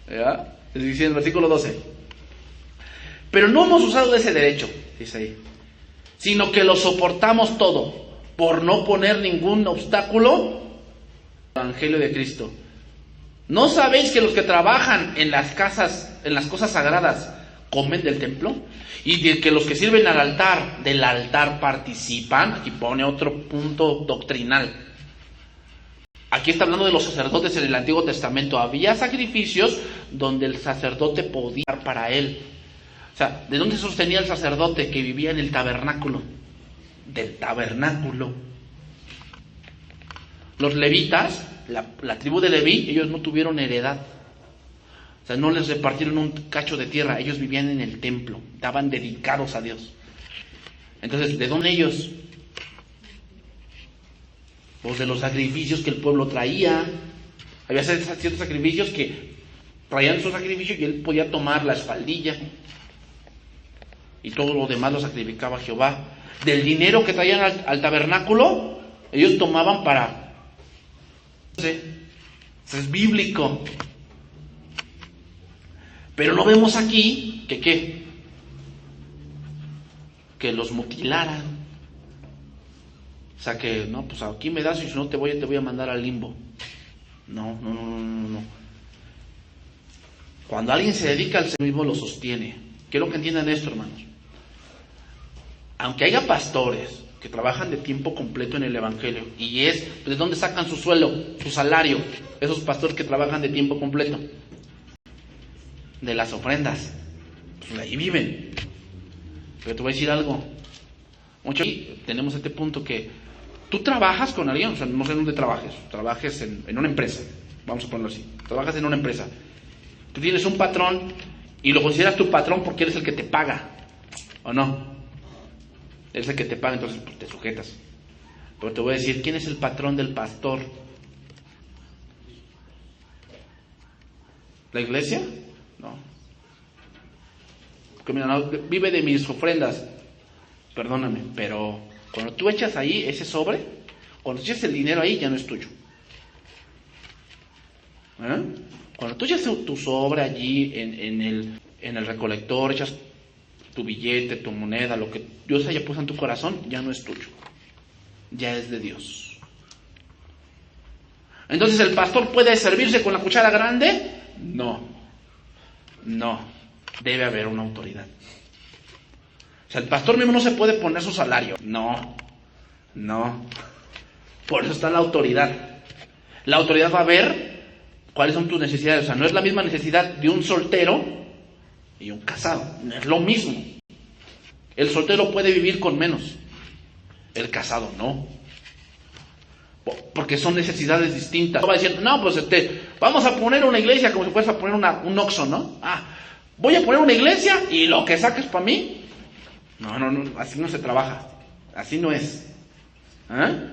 ¿Ya? Dice en el versículo 12. Pero no hemos usado de ese derecho, dice ahí, sino que lo soportamos todo, por no poner ningún obstáculo al Evangelio de Cristo. ¿No sabéis que los que trabajan en las casas, en las cosas sagradas, comen del templo? Y de que los que sirven al altar, del altar participan. Aquí pone otro punto doctrinal. Aquí está hablando de los sacerdotes en el Antiguo Testamento. Había sacrificios donde el sacerdote podía dar para él. O sea, ¿de dónde sostenía el sacerdote que vivía en el tabernáculo? Del tabernáculo. Los levitas, la tribu de Leví, ellos no tuvieron heredad. O sea, no les repartieron un cacho de tierra. Ellos vivían en el templo, estaban dedicados a Dios. Entonces, ¿de dónde ellos? Pues de los sacrificios que el pueblo traía. Había ciertos sacrificios que traían su sacrificio y él podía tomar la espaldilla. Y todo lo demás lo sacrificaba Jehová. Del dinero que traían al tabernáculo, ellos tomaban para... Eso es bíblico. Pero no vemos aquí que ¿qué? Que los mutilaran. O sea que, no, pues aquí me das y si no te voy a mandar al limbo. No. Cuando alguien se dedica al servicio lo sostiene. Quiero que entiendan esto, hermanos. Aunque haya pastores que trabajan de tiempo completo en el Evangelio, y es de dónde sacan su sueldo, su salario, esos pastores que trabajan de tiempo completo, de las ofrendas, pues ahí viven. Pero te voy a decir algo. Mucho tenemos este punto que tú trabajas con alguien, o sea, no sé dónde trabajes en una empresa, vamos a ponerlo así, trabajas en una empresa, tú tienes un patrón y lo consideras tu patrón porque eres el que te paga, ¿o no? Eres el que te paga, entonces pues, te sujetas. Pero te voy a decir, ¿quién es el patrón del pastor? ¿La iglesia? No. Porque mira, no, vive de mis ofrendas. Perdóname, pero cuando tú echas ahí ese sobre, cuando echas el dinero ahí ya no es tuyo. Cuando tú echas tu sobre allí en el recolector, echas tu billete, tu moneda, lo que Dios haya puesto en tu corazón, ya no es tuyo. Ya es de Dios. Entonces, ¿el pastor puede servirse con la cuchara grande? No. Debe haber una autoridad. O sea, el pastor mismo no se puede poner su salario. No. Por eso está la autoridad. La autoridad va a ver cuáles son tus necesidades. O sea, no es la misma necesidad de un soltero y un casado. No es lo mismo. El soltero puede vivir con menos. El casado no. Porque son necesidades distintas. No va a decir, no, pues vamos a poner una iglesia como si fueras a poner un Oxxo, ¿no? Voy a poner una iglesia y lo que saques para mí. No, así no se trabaja. Así no es.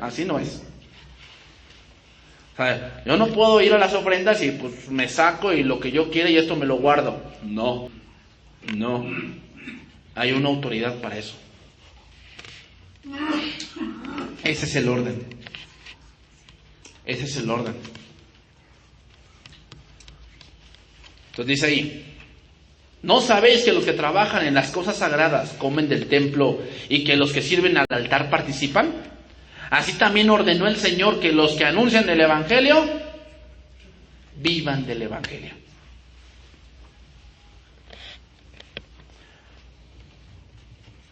Así no es. O sea, yo no puedo ir a las ofrendas y pues me saco y lo que yo quiera y esto me lo guardo. No. Hay una autoridad para eso. Ese es el orden. Entonces dice ahí, ¿no sabéis que los que trabajan en las cosas sagradas comen del templo y que los que sirven al altar participan? Así también ordenó el Señor que los que anuncian el Evangelio vivan del Evangelio.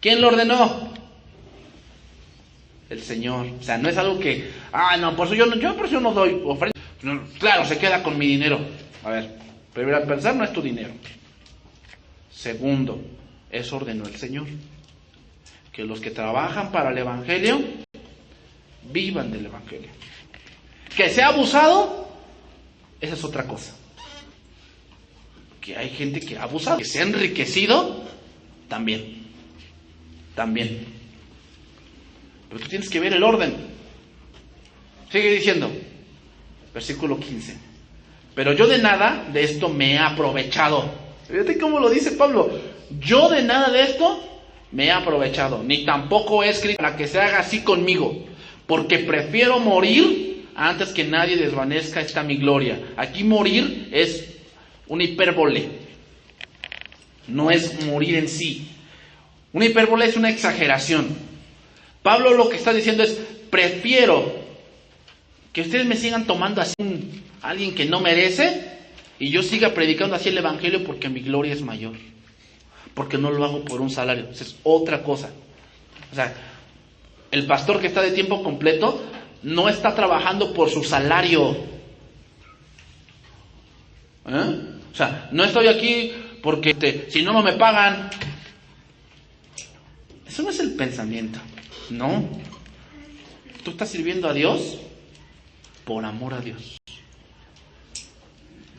¿Quién lo ordenó? El Señor. O sea, no es algo que, por eso yo no doy ofrenda. No, claro, se queda con mi dinero. A ver, primero, al pensar, no es tu dinero. Segundo, eso ordenó el Señor. Que los que trabajan para el Evangelio vivan del Evangelio. Que sea abusado, esa es otra cosa. Que hay gente que ha abusado, que se ha enriquecido, también. Pero tú tienes que ver el orden. Sigue diciendo, versículo 15. Pero yo de nada de esto me he aprovechado. Fíjate cómo lo dice Pablo. Yo de nada de esto me he aprovechado, ni tampoco he escrito para que se haga así conmigo, porque prefiero morir antes que nadie desvanezca esta mi gloria. Aquí morir es una hipérbole, no es morir en sí. Una hipérbole es una exageración. Pablo lo que está diciendo es, prefiero que ustedes me sigan tomando así alguien que no merece y yo siga predicando así el evangelio porque mi gloria es mayor. Porque no lo hago por un salario, esa es otra cosa. O sea, el pastor que está de tiempo completo no está trabajando por su salario. O sea, no estoy aquí porque si no, no me pagan. Eso no es el pensamiento, no. Tú estás sirviendo a Dios por amor a Dios.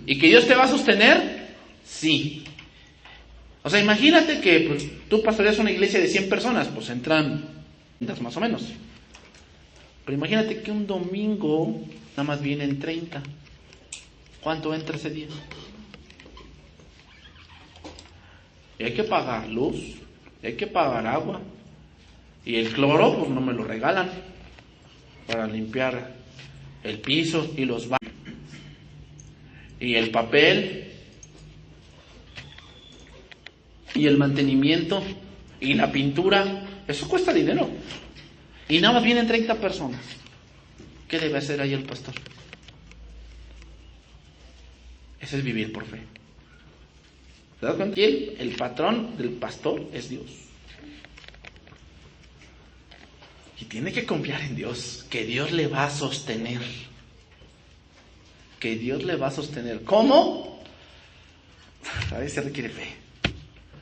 ¿Y que Dios te va a sostener? Sí. O sea, imagínate que pues, tú pastoreas una iglesia de 100 personas, pues entran más o menos. Pero imagínate que un domingo nada más vienen 30. ¿Cuánto entra ese día? Y hay que pagar luz, y hay que pagar agua. Y el cloro, pues no me lo regalan para limpiar el piso y los baños. Y el papel, y el mantenimiento, y la pintura, eso cuesta dinero. Y nada más vienen 30 personas. ¿Qué debe hacer ahí el pastor? Ese es vivir por fe. ¿Te das cuenta? Y el patrón del pastor es Dios. Y tiene que confiar en Dios, que Dios le va a sostener. Que Dios le va a sostener. ¿Cómo? A veces se requiere fe.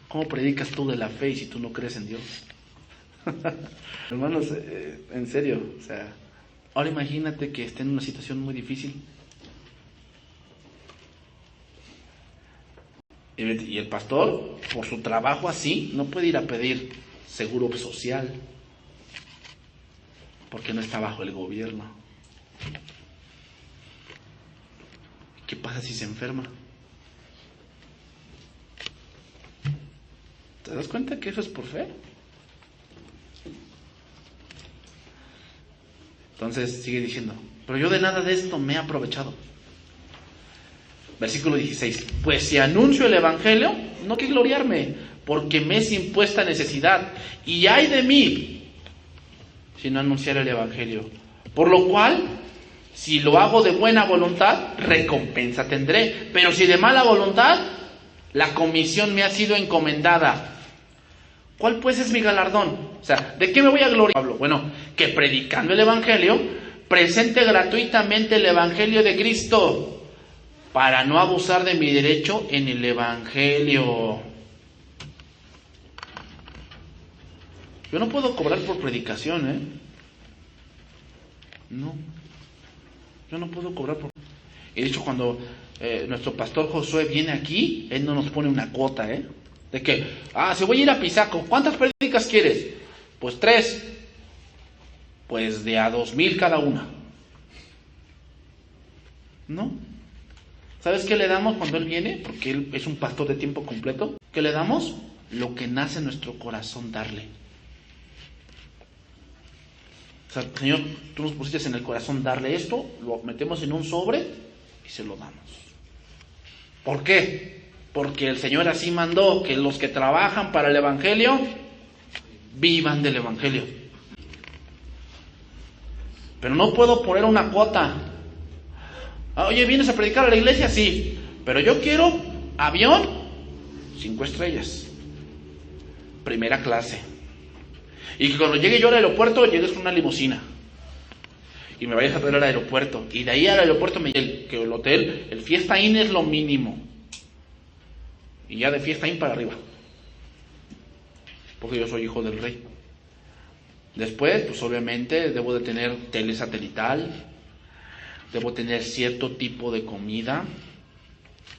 ¿Cómo predicas tú de la fe y si tú no crees en Dios? Hermanos, en serio, o sea, ahora imagínate que esté en una situación muy difícil. Y el pastor, por su trabajo así, no puede ir a pedir seguro social, porque no está bajo el gobierno. ¿Qué pasa si se enferma? ¿Te das cuenta que eso es por fe? Entonces sigue diciendo, pero yo de nada de esto me he aprovechado. Versículo 16, pues si anuncio el evangelio, no hay que gloriarme, porque me es impuesta necesidad, y ay de mí si no anunciar el evangelio. Por lo cual, si lo hago de buena voluntad, recompensa tendré, pero si de mala voluntad, la comisión me ha sido encomendada. ¿Cuál pues es mi galardón? O sea, ¿de qué me voy a gloriar, Pablo? Bueno, que predicando el evangelio, presente gratuitamente el evangelio de Cristo, para no abusar de mi derecho en el evangelio. Yo no puedo cobrar por predicación, No. Yo no puedo cobrar por... Y de hecho, cuando nuestro pastor Josué viene aquí, él no nos pone una cuota, De que, si voy a ir a Pisaco, ¿cuántas prédicas quieres? Pues 3. Pues de a 2,000 cada una. ¿No? ¿Sabes qué le damos cuando él viene? Porque él es un pastor de tiempo completo. ¿Qué le damos? Lo que nace en nuestro corazón darle. O sea, Señor, tú nos pusiste en el corazón darle esto, lo metemos en un sobre y se lo damos. ¿Por qué? Porque el Señor así mandó que los que trabajan para el evangelio vivan del evangelio. Pero no puedo poner una cuota. Oye, ¿vienes a predicar a la iglesia? Sí, pero yo quiero avión 5 estrellas, primera clase, y que cuando llegue yo al aeropuerto llegues con una limusina y me vayas a traer al aeropuerto, y de ahí al aeropuerto que el hotel, el Fiesta Inn es lo mínimo, y ya de Fiesta Inn para arriba, porque yo soy hijo del rey. Después, pues obviamente debo de tener tele satelital, debo tener cierto tipo de comida,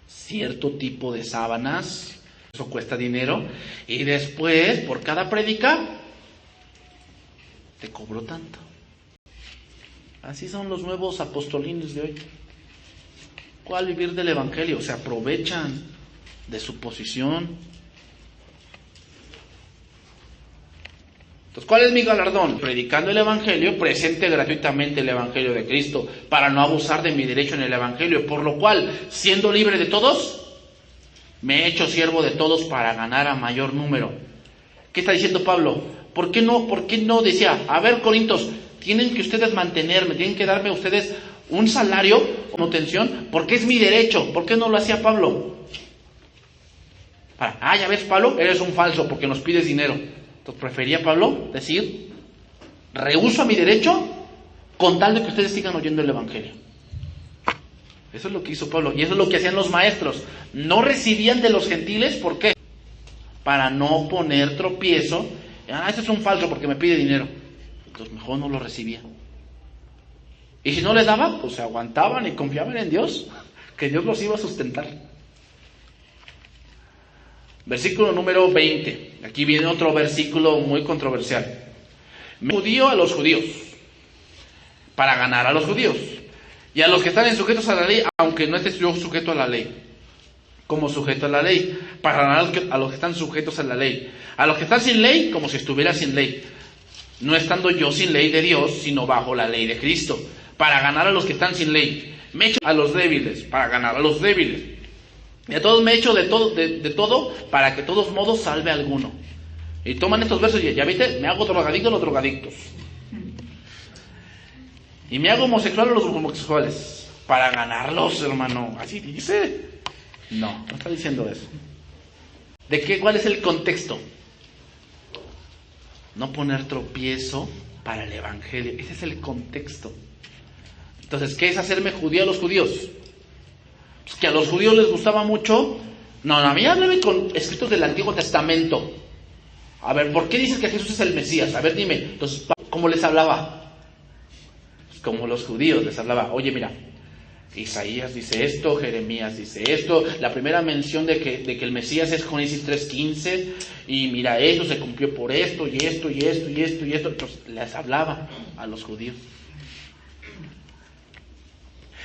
cierto tipo de sábanas, eso cuesta dinero, y después, por cada prédica, te cobro tanto. Así son los nuevos apostolines de hoy. ¿Cuál vivir del Evangelio? Se aprovechan de su posición. Entonces, ¿cuál es mi galardón? Predicando el Evangelio, presente gratuitamente el Evangelio de Cristo, para no abusar de mi derecho en el Evangelio, por lo cual, siendo libre de todos, me he hecho siervo de todos para ganar a mayor número. ¿Qué está diciendo Pablo? ¿Por qué no decía, a ver, Corintios, tienen que ustedes mantenerme, tienen que darme ustedes un salario, manutención, porque es mi derecho? ¿Por qué no lo hacía Pablo? Ya ves, Pablo, eres un falso porque nos pides dinero. Entonces prefería Pablo decir, rehuso a mi derecho con tal de que ustedes sigan oyendo el Evangelio. Eso es lo que hizo Pablo, y eso es lo que hacían los maestros. No recibían de los gentiles, ¿por qué? Para no poner tropiezo. Ese es un falso porque me pide dinero. Entonces mejor no lo recibía. Y si no les daba, pues se aguantaban y confiaban en Dios, que Dios los iba a sustentar. Versículo número 20. Aquí viene otro versículo muy controversial. Judío a los judíos, para ganar a los judíos. Y a los que están sujetos a la ley, aunque no esté yo sujeto a la ley, como sujeto a la ley, para ganar a los que están sujetos a la ley. A los que están sin ley, como si estuviera sin ley, no estando yo sin ley de Dios, sino bajo la ley de Cristo, para ganar a los que están sin ley. Me echo a los débiles, para ganar a los débiles. Y a todos me echo de todo, para que de todos modos salve a alguno. Y toman estos versos y ya viste, me hago drogadicto a los drogadictos. Y me hago homosexual a los homosexuales, para ganarlos, hermano. Así dice. No está diciendo eso. ¿Cuál es el contexto? No poner tropiezo para el Evangelio. Ese es el contexto. Entonces, ¿qué es hacerme judío a los judíos? Pues que a los judíos les gustaba mucho. No, a mí háblame con escritos del Antiguo Testamento. A ver, ¿por qué dices que Jesús es el Mesías? A ver, dime. Entonces, ¿cómo les hablaba? Pues como los judíos les hablaba. Oye, mira, Isaías dice esto, Jeremías dice esto, la primera mención de que el Mesías es Génesis 3:15, y mira, esto se cumplió por esto, y esto, y esto, y esto, y esto. Entonces, les hablaba a los judíos.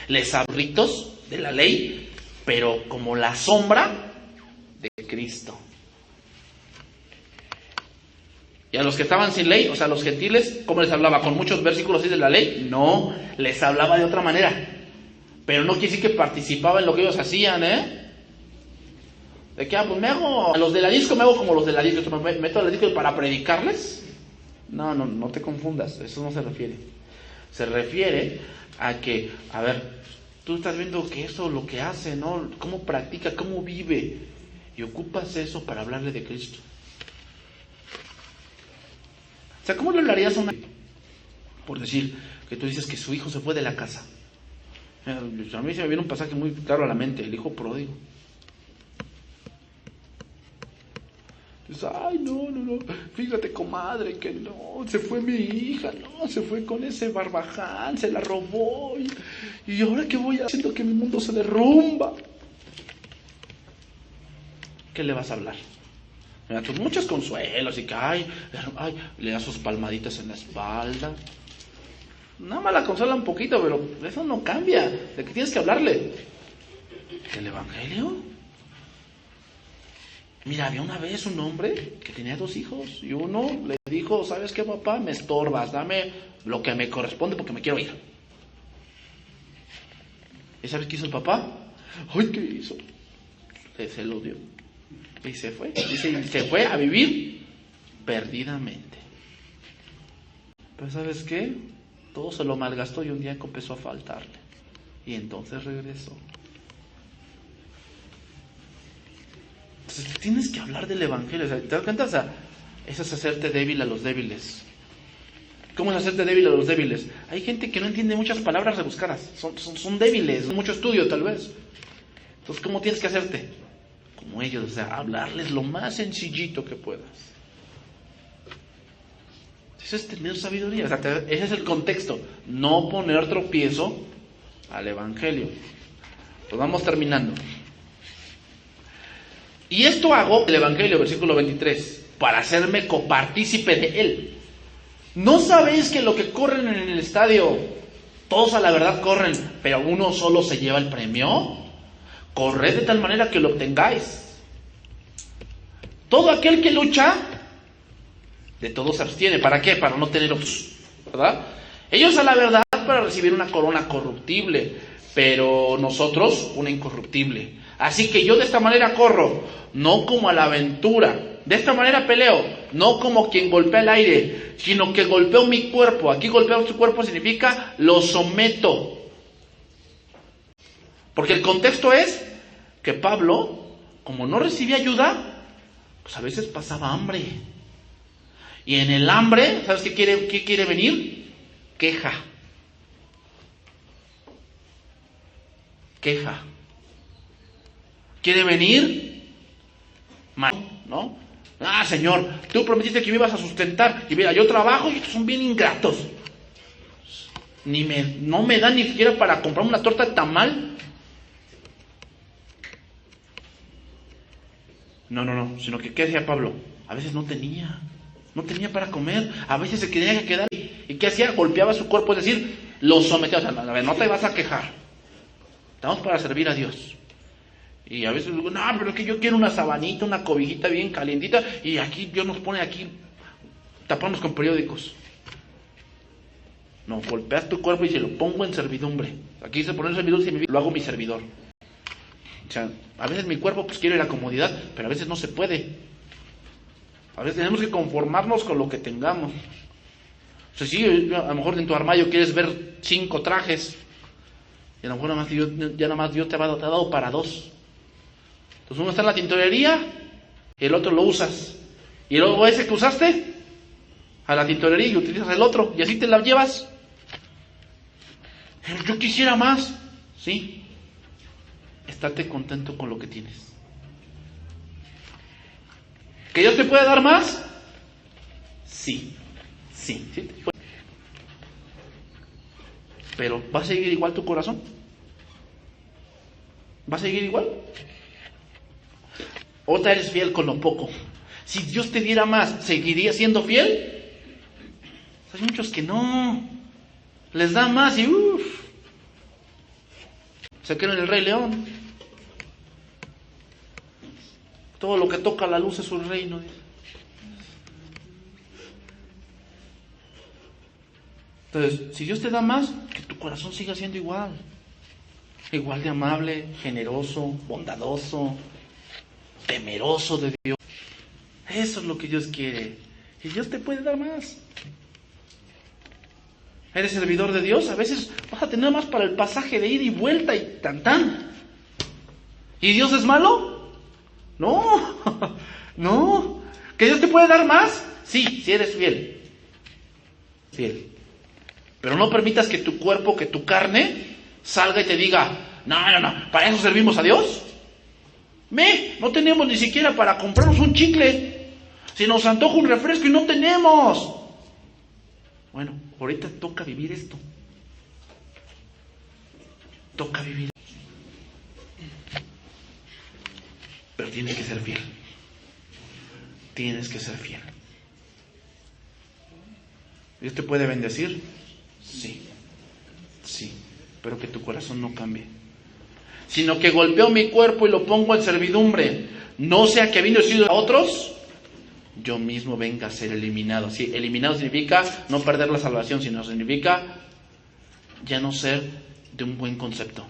Les hablaba ritos de la ley, pero como la sombra de Cristo. Y a los que estaban sin ley, o sea, a los gentiles, ¿cómo les hablaba? ¿Con muchos versículos así de la ley? No, les hablaba de otra manera. Pero no quiere decir que participaba en lo que ellos hacían, De que, pues me hago, a los de la disco me hago como los de la disco, me meto a la disco para predicarles. No te confundas, eso no se refiere. Se refiere a que, a ver, tú estás viendo que eso, lo que hace, ¿no? Cómo practica, cómo vive, y ocupas eso para hablarle de Cristo. O sea, ¿cómo le hablarías a una... por decir que tú dices que su hijo se fue de la casa? A mí se me viene un pasaje muy claro a la mente, el hijo pródigo. Dices, no, fíjate, comadre, que no, se fue mi hija, no, se fue con ese barbaján, se la robó, y ahora qué voy haciendo que mi mundo se derrumba. ¿Qué le vas a hablar? Mira, pues muchos consuelos y que, le da sus palmaditas en la espalda. Nada más la consola un poquito, pero eso no cambia. ¿De qué tienes que hablarle? ¿Del Evangelio? Mira, había una vez un hombre que tenía 2 hijos y uno le dijo, ¿sabes qué, papá? Me estorbas, dame lo que me corresponde porque me quiero ir. ¿Y sabes qué hizo el papá? ¿Qué hizo? Se lo dio. Y se fue. Dice, se fue a vivir perdidamente. Pero ¿sabes qué? Todo se lo malgastó y un día empezó a faltarle. Y entonces regresó. Entonces tienes que hablar del Evangelio. O sea, ¿te das cuenta? O sea, eso es hacerte débil a los débiles. ¿Cómo es hacerte débil a los débiles? Hay gente que no entiende muchas palabras rebuscadas. Son débiles, mucho estudio tal vez. Entonces, ¿cómo tienes que hacerte? Como ellos, o sea, hablarles lo más sencillito que puedas. Eso es tener sabiduría. O sea, ese es el contexto. No poner tropiezo al Evangelio. Pues vamos terminando. Y esto hago, el Evangelio, versículo 23, para hacerme copartícipe de él. ¿No sabéis que lo que corren en el estadio, Todos a la verdad corren, pero uno solo se lleva el premio. Corred de tal manera que lo obtengáis. Todo aquel que lucha, de todo se abstiene. ¿Para qué? Para no tener ¿verdad? Ellos a la verdad para recibir una corona corruptible, pero nosotros una incorruptible. Así que yo de esta manera corro, no como a la aventura. De esta manera peleo, no como quien golpea el aire, sino que golpeo mi cuerpo. Aquí golpear tu cuerpo significa lo someto. Porque el contexto es que Pablo, como no recibía ayuda, pues a veces pasaba hambre. Y en el hambre, ¿sabes qué quiere venir? Queja. Queja. Quiere venir mal, ¿no? Ah, Señor, tú prometiste que me ibas a sustentar. Y mira, yo trabajo y estos son bien ingratos. No me dan ni siquiera para comprarme una torta de tamal. No, sino que ¿qué decía Pablo? A veces no tenía para comer, a veces se tenía que quedar. ¿Y qué hacía? Golpeaba su cuerpo, es decir, lo sometía. O sea, a ver, no te vas a quejar. Estamos para servir a Dios. Y a veces digo, no, pero es que yo quiero una sabanita, una cobijita bien calientita, y aquí Dios nos pone aquí, tapamos con periódicos. No, golpeas tu cuerpo y se lo pongo en servidumbre. Aquí dice poner servidumbre, lo hago mi servidor. O sea, a veces mi cuerpo pues quiere la comodidad, pero a veces no se puede. A veces tenemos que conformarnos con lo que tengamos. O sea, sí, a lo mejor en tu armario quieres ver 5 trajes, y a lo mejor nada más Dios te ha dado para 2. Entonces uno está en la tintorería y el otro lo usas. Y luego ese que usaste a la tintorería y utilizas el otro. Y así te la llevas. Pero yo quisiera más. Sí. Estate contento con lo que tienes. ¿Que Dios te puede dar más? Sí. Pero ¿va a seguir igual tu corazón? ¿Va a seguir igual? Otra, eres fiel con lo poco. Si Dios te diera más, ¿seguirías siendo fiel? Hay muchos que no. Les da más y se quedan en el Rey León. Todo lo que toca la luz es su reino. Entonces, si Dios te da más, que tu corazón siga siendo igual. Igual de amable, generoso, bondadoso, temeroso de Dios. Eso es lo que Dios quiere. Y Dios te puede dar más. ¿Eres servidor de Dios? A veces vas a tener más para el pasaje de ida y vuelta y tan. ¿Y Dios es malo? No. No. ¿Que Dios te puede dar más? Sí, si eres fiel. Fiel. Pero no permitas que tu cuerpo, que tu carne salga y te diga, no, ¿para eso servimos a Dios? No tenemos ni siquiera para comprarnos un chicle. Si nos antoja un refresco y no tenemos. Bueno, ahorita toca vivir esto. Toca vivir. Pero tienes que ser fiel. Tienes que ser fiel. ¿Dios te puede bendecir? Sí. Pero que tu corazón no cambie. Sino que golpeo mi cuerpo y lo pongo en servidumbre. No sea que habiendo sido a otros, yo mismo venga a ser eliminado. Sí, eliminado significa no perder la salvación, sino significa ya no ser de un buen concepto.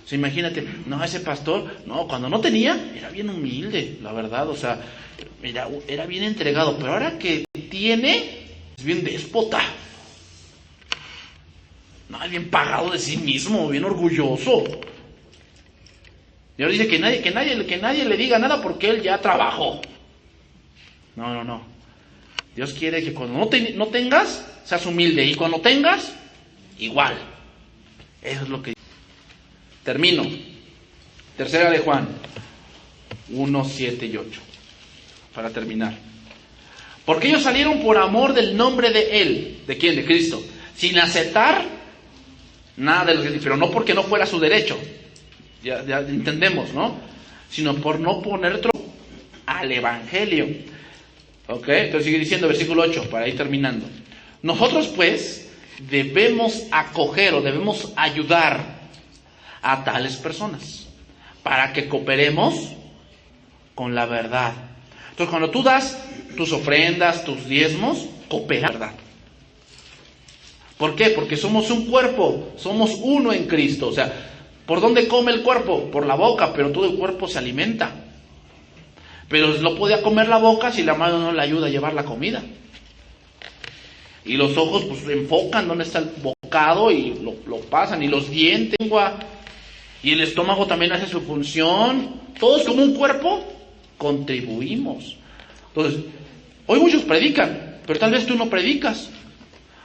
O sea, imagínate, no, ese pastor, no, cuando no tenía, era bien humilde, la verdad, o sea, era bien entregado, pero ahora que tiene, es bien déspota. No, es bien pagado de sí mismo, bien orgulloso. Y ahora dice que nadie le diga nada porque él ya trabajó. No. Dios quiere que cuando no tengas, seas humilde. Y cuando tengas, igual. Eso es lo que... Termino. Tercera de Juan 1, 7 y 8. Para terminar. Porque ellos salieron por amor del nombre de Él. ¿De quién? De Cristo. Sin aceptar nada de lo que... Pero no porque no fuera su derecho. Ya entendemos, ¿no? Sino por no poner otro al Evangelio. ¿Ok? Entonces sigue diciendo versículo 8, para ir terminando. Nosotros pues, debemos acoger o debemos ayudar a tales personas para que cooperemos con la verdad. Entonces, cuando tú das tus ofrendas, tus diezmos, coopera la verdad. ¿Por qué? Porque somos un cuerpo, somos uno en Cristo. O sea, ¿por dónde come el cuerpo? Por la boca, pero todo el cuerpo se alimenta. Pero no podía comer la boca si la mano no le ayuda a llevar la comida. Y los ojos pues enfocan dónde está el bocado y lo pasan. Y los dientes, y el estómago también hace su función. Todos como un cuerpo contribuimos. Entonces, hoy muchos predican, pero tal vez tú no predicas.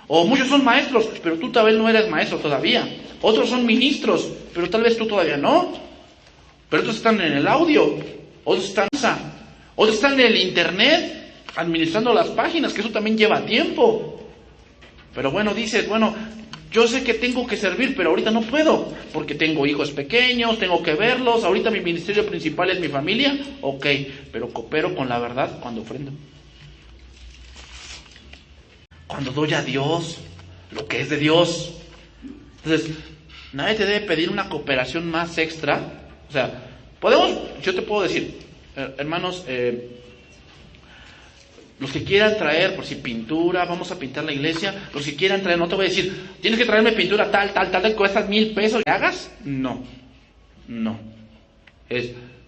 O muchos son maestros, pero tú tal vez no eres maestro todavía. Otros son ministros, pero tal vez tú todavía no. Pero otros están en el audio, otros están en el internet, administrando las páginas, que eso también lleva tiempo. Pero bueno, dices, yo sé que tengo que servir, pero ahorita no puedo, porque tengo hijos pequeños, tengo que verlos, ahorita mi ministerio principal es mi familia, ok, pero coopero con la verdad cuando ofrendo. Cuando doy a Dios lo que es de Dios. Entonces, nadie te debe pedir una cooperación más extra. O sea, yo te puedo decir, hermanos, los que quieran traer, por si pintura, vamos a pintar la iglesia, los que quieran traer, no te voy a decir, tienes que traerme pintura tal, que cuesta $1,000 y hagas. No.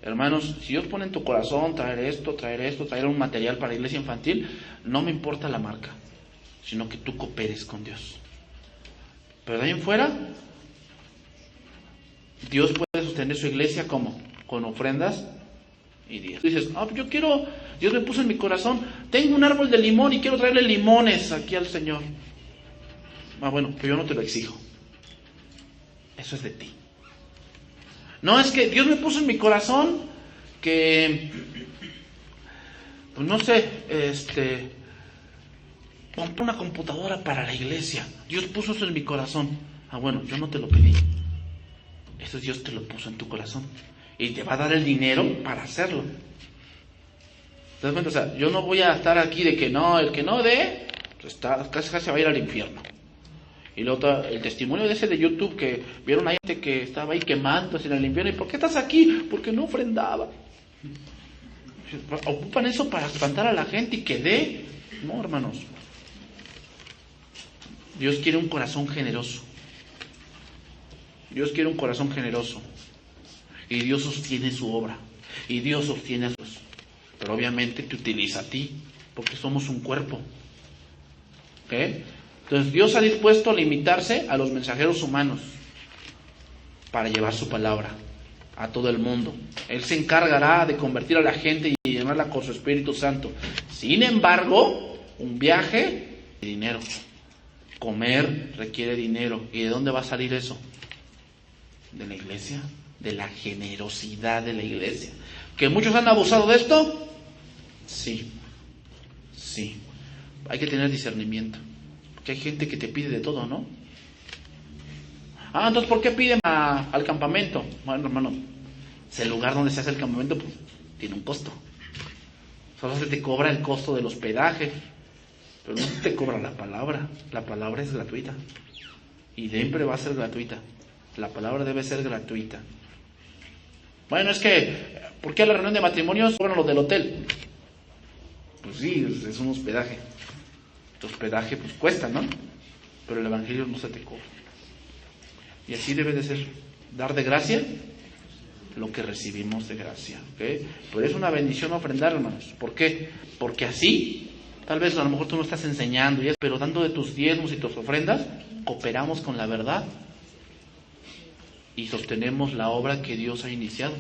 Hermanos, si Dios pone en tu corazón traer un material para la iglesia infantil, no me importa la marca, sino que tú cooperes con Dios. Pero de ahí en fuera, Dios puede sostener su iglesia ¿cómo? Con ofrendas y diezmos. Dices, Dios me puso en mi corazón, tengo un árbol de limón y quiero traerle limones aquí al Señor. Bueno, pero yo no te lo exijo. Eso es de ti. No, es que Dios me puso en mi corazón que, pues no sé, compré una computadora para la iglesia. Dios puso eso en mi corazón. Bueno, yo no te lo pedí. Eso Dios te lo puso en tu corazón. Y te va a dar el dinero para hacerlo. ¿Te das cuenta? O sea, yo no voy a estar aquí de que no, el que no dé, pues casi va a ir al infierno. Y luego el testimonio de ese de YouTube que vieron a gente que estaba ahí quemándose en el infierno. ¿Y por qué estás aquí? Porque no ofrendaba. Ocupan eso para espantar a la gente y que dé. No, hermanos. Dios quiere un corazón generoso. Dios quiere un corazón generoso. Y Dios sostiene su obra. Y Dios sostiene a sus. Pero obviamente te utiliza a ti. Porque somos un cuerpo. ¿Ok? Entonces Dios ha dispuesto a limitarse a los mensajeros humanos. Para llevar su palabra a todo el mundo. Él se encargará de convertir a la gente y llenarla con su Espíritu Santo. Sin embargo, un viaje de dinero. Comer requiere dinero. ¿Y de dónde va a salir eso? De la iglesia, de la generosidad de la iglesia. ¿Que muchos han abusado de esto? Sí. Hay que tener discernimiento. Porque hay gente que te pide de todo, ¿no? Entonces, ¿por qué piden al campamento? Bueno, hermano, es el lugar donde se hace el campamento, pues tiene un costo. Solo se te cobra el costo del hospedaje. Pero no te cobra la palabra. La palabra es gratuita. Y siempre va a ser gratuita. La palabra debe ser gratuita. Bueno, es que, ¿por qué a la reunión de matrimonios cobran los del hotel? Pues sí, es un hospedaje. El hospedaje pues cuesta, ¿no? Pero el evangelio no se te cobra. Y así debe de ser. Dar de gracia lo que recibimos de gracia. ¿Okay? Pero es una bendición ofrendar, hermanos. ¿Por qué? Porque así, tal vez a lo mejor tú no estás enseñando, pero dando de tus diezmos y tus ofrendas, cooperamos con la verdad. Y sostenemos la obra que Dios ha iniciado.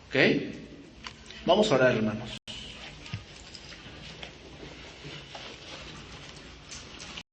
¿Ok? Vamos a orar, hermanos.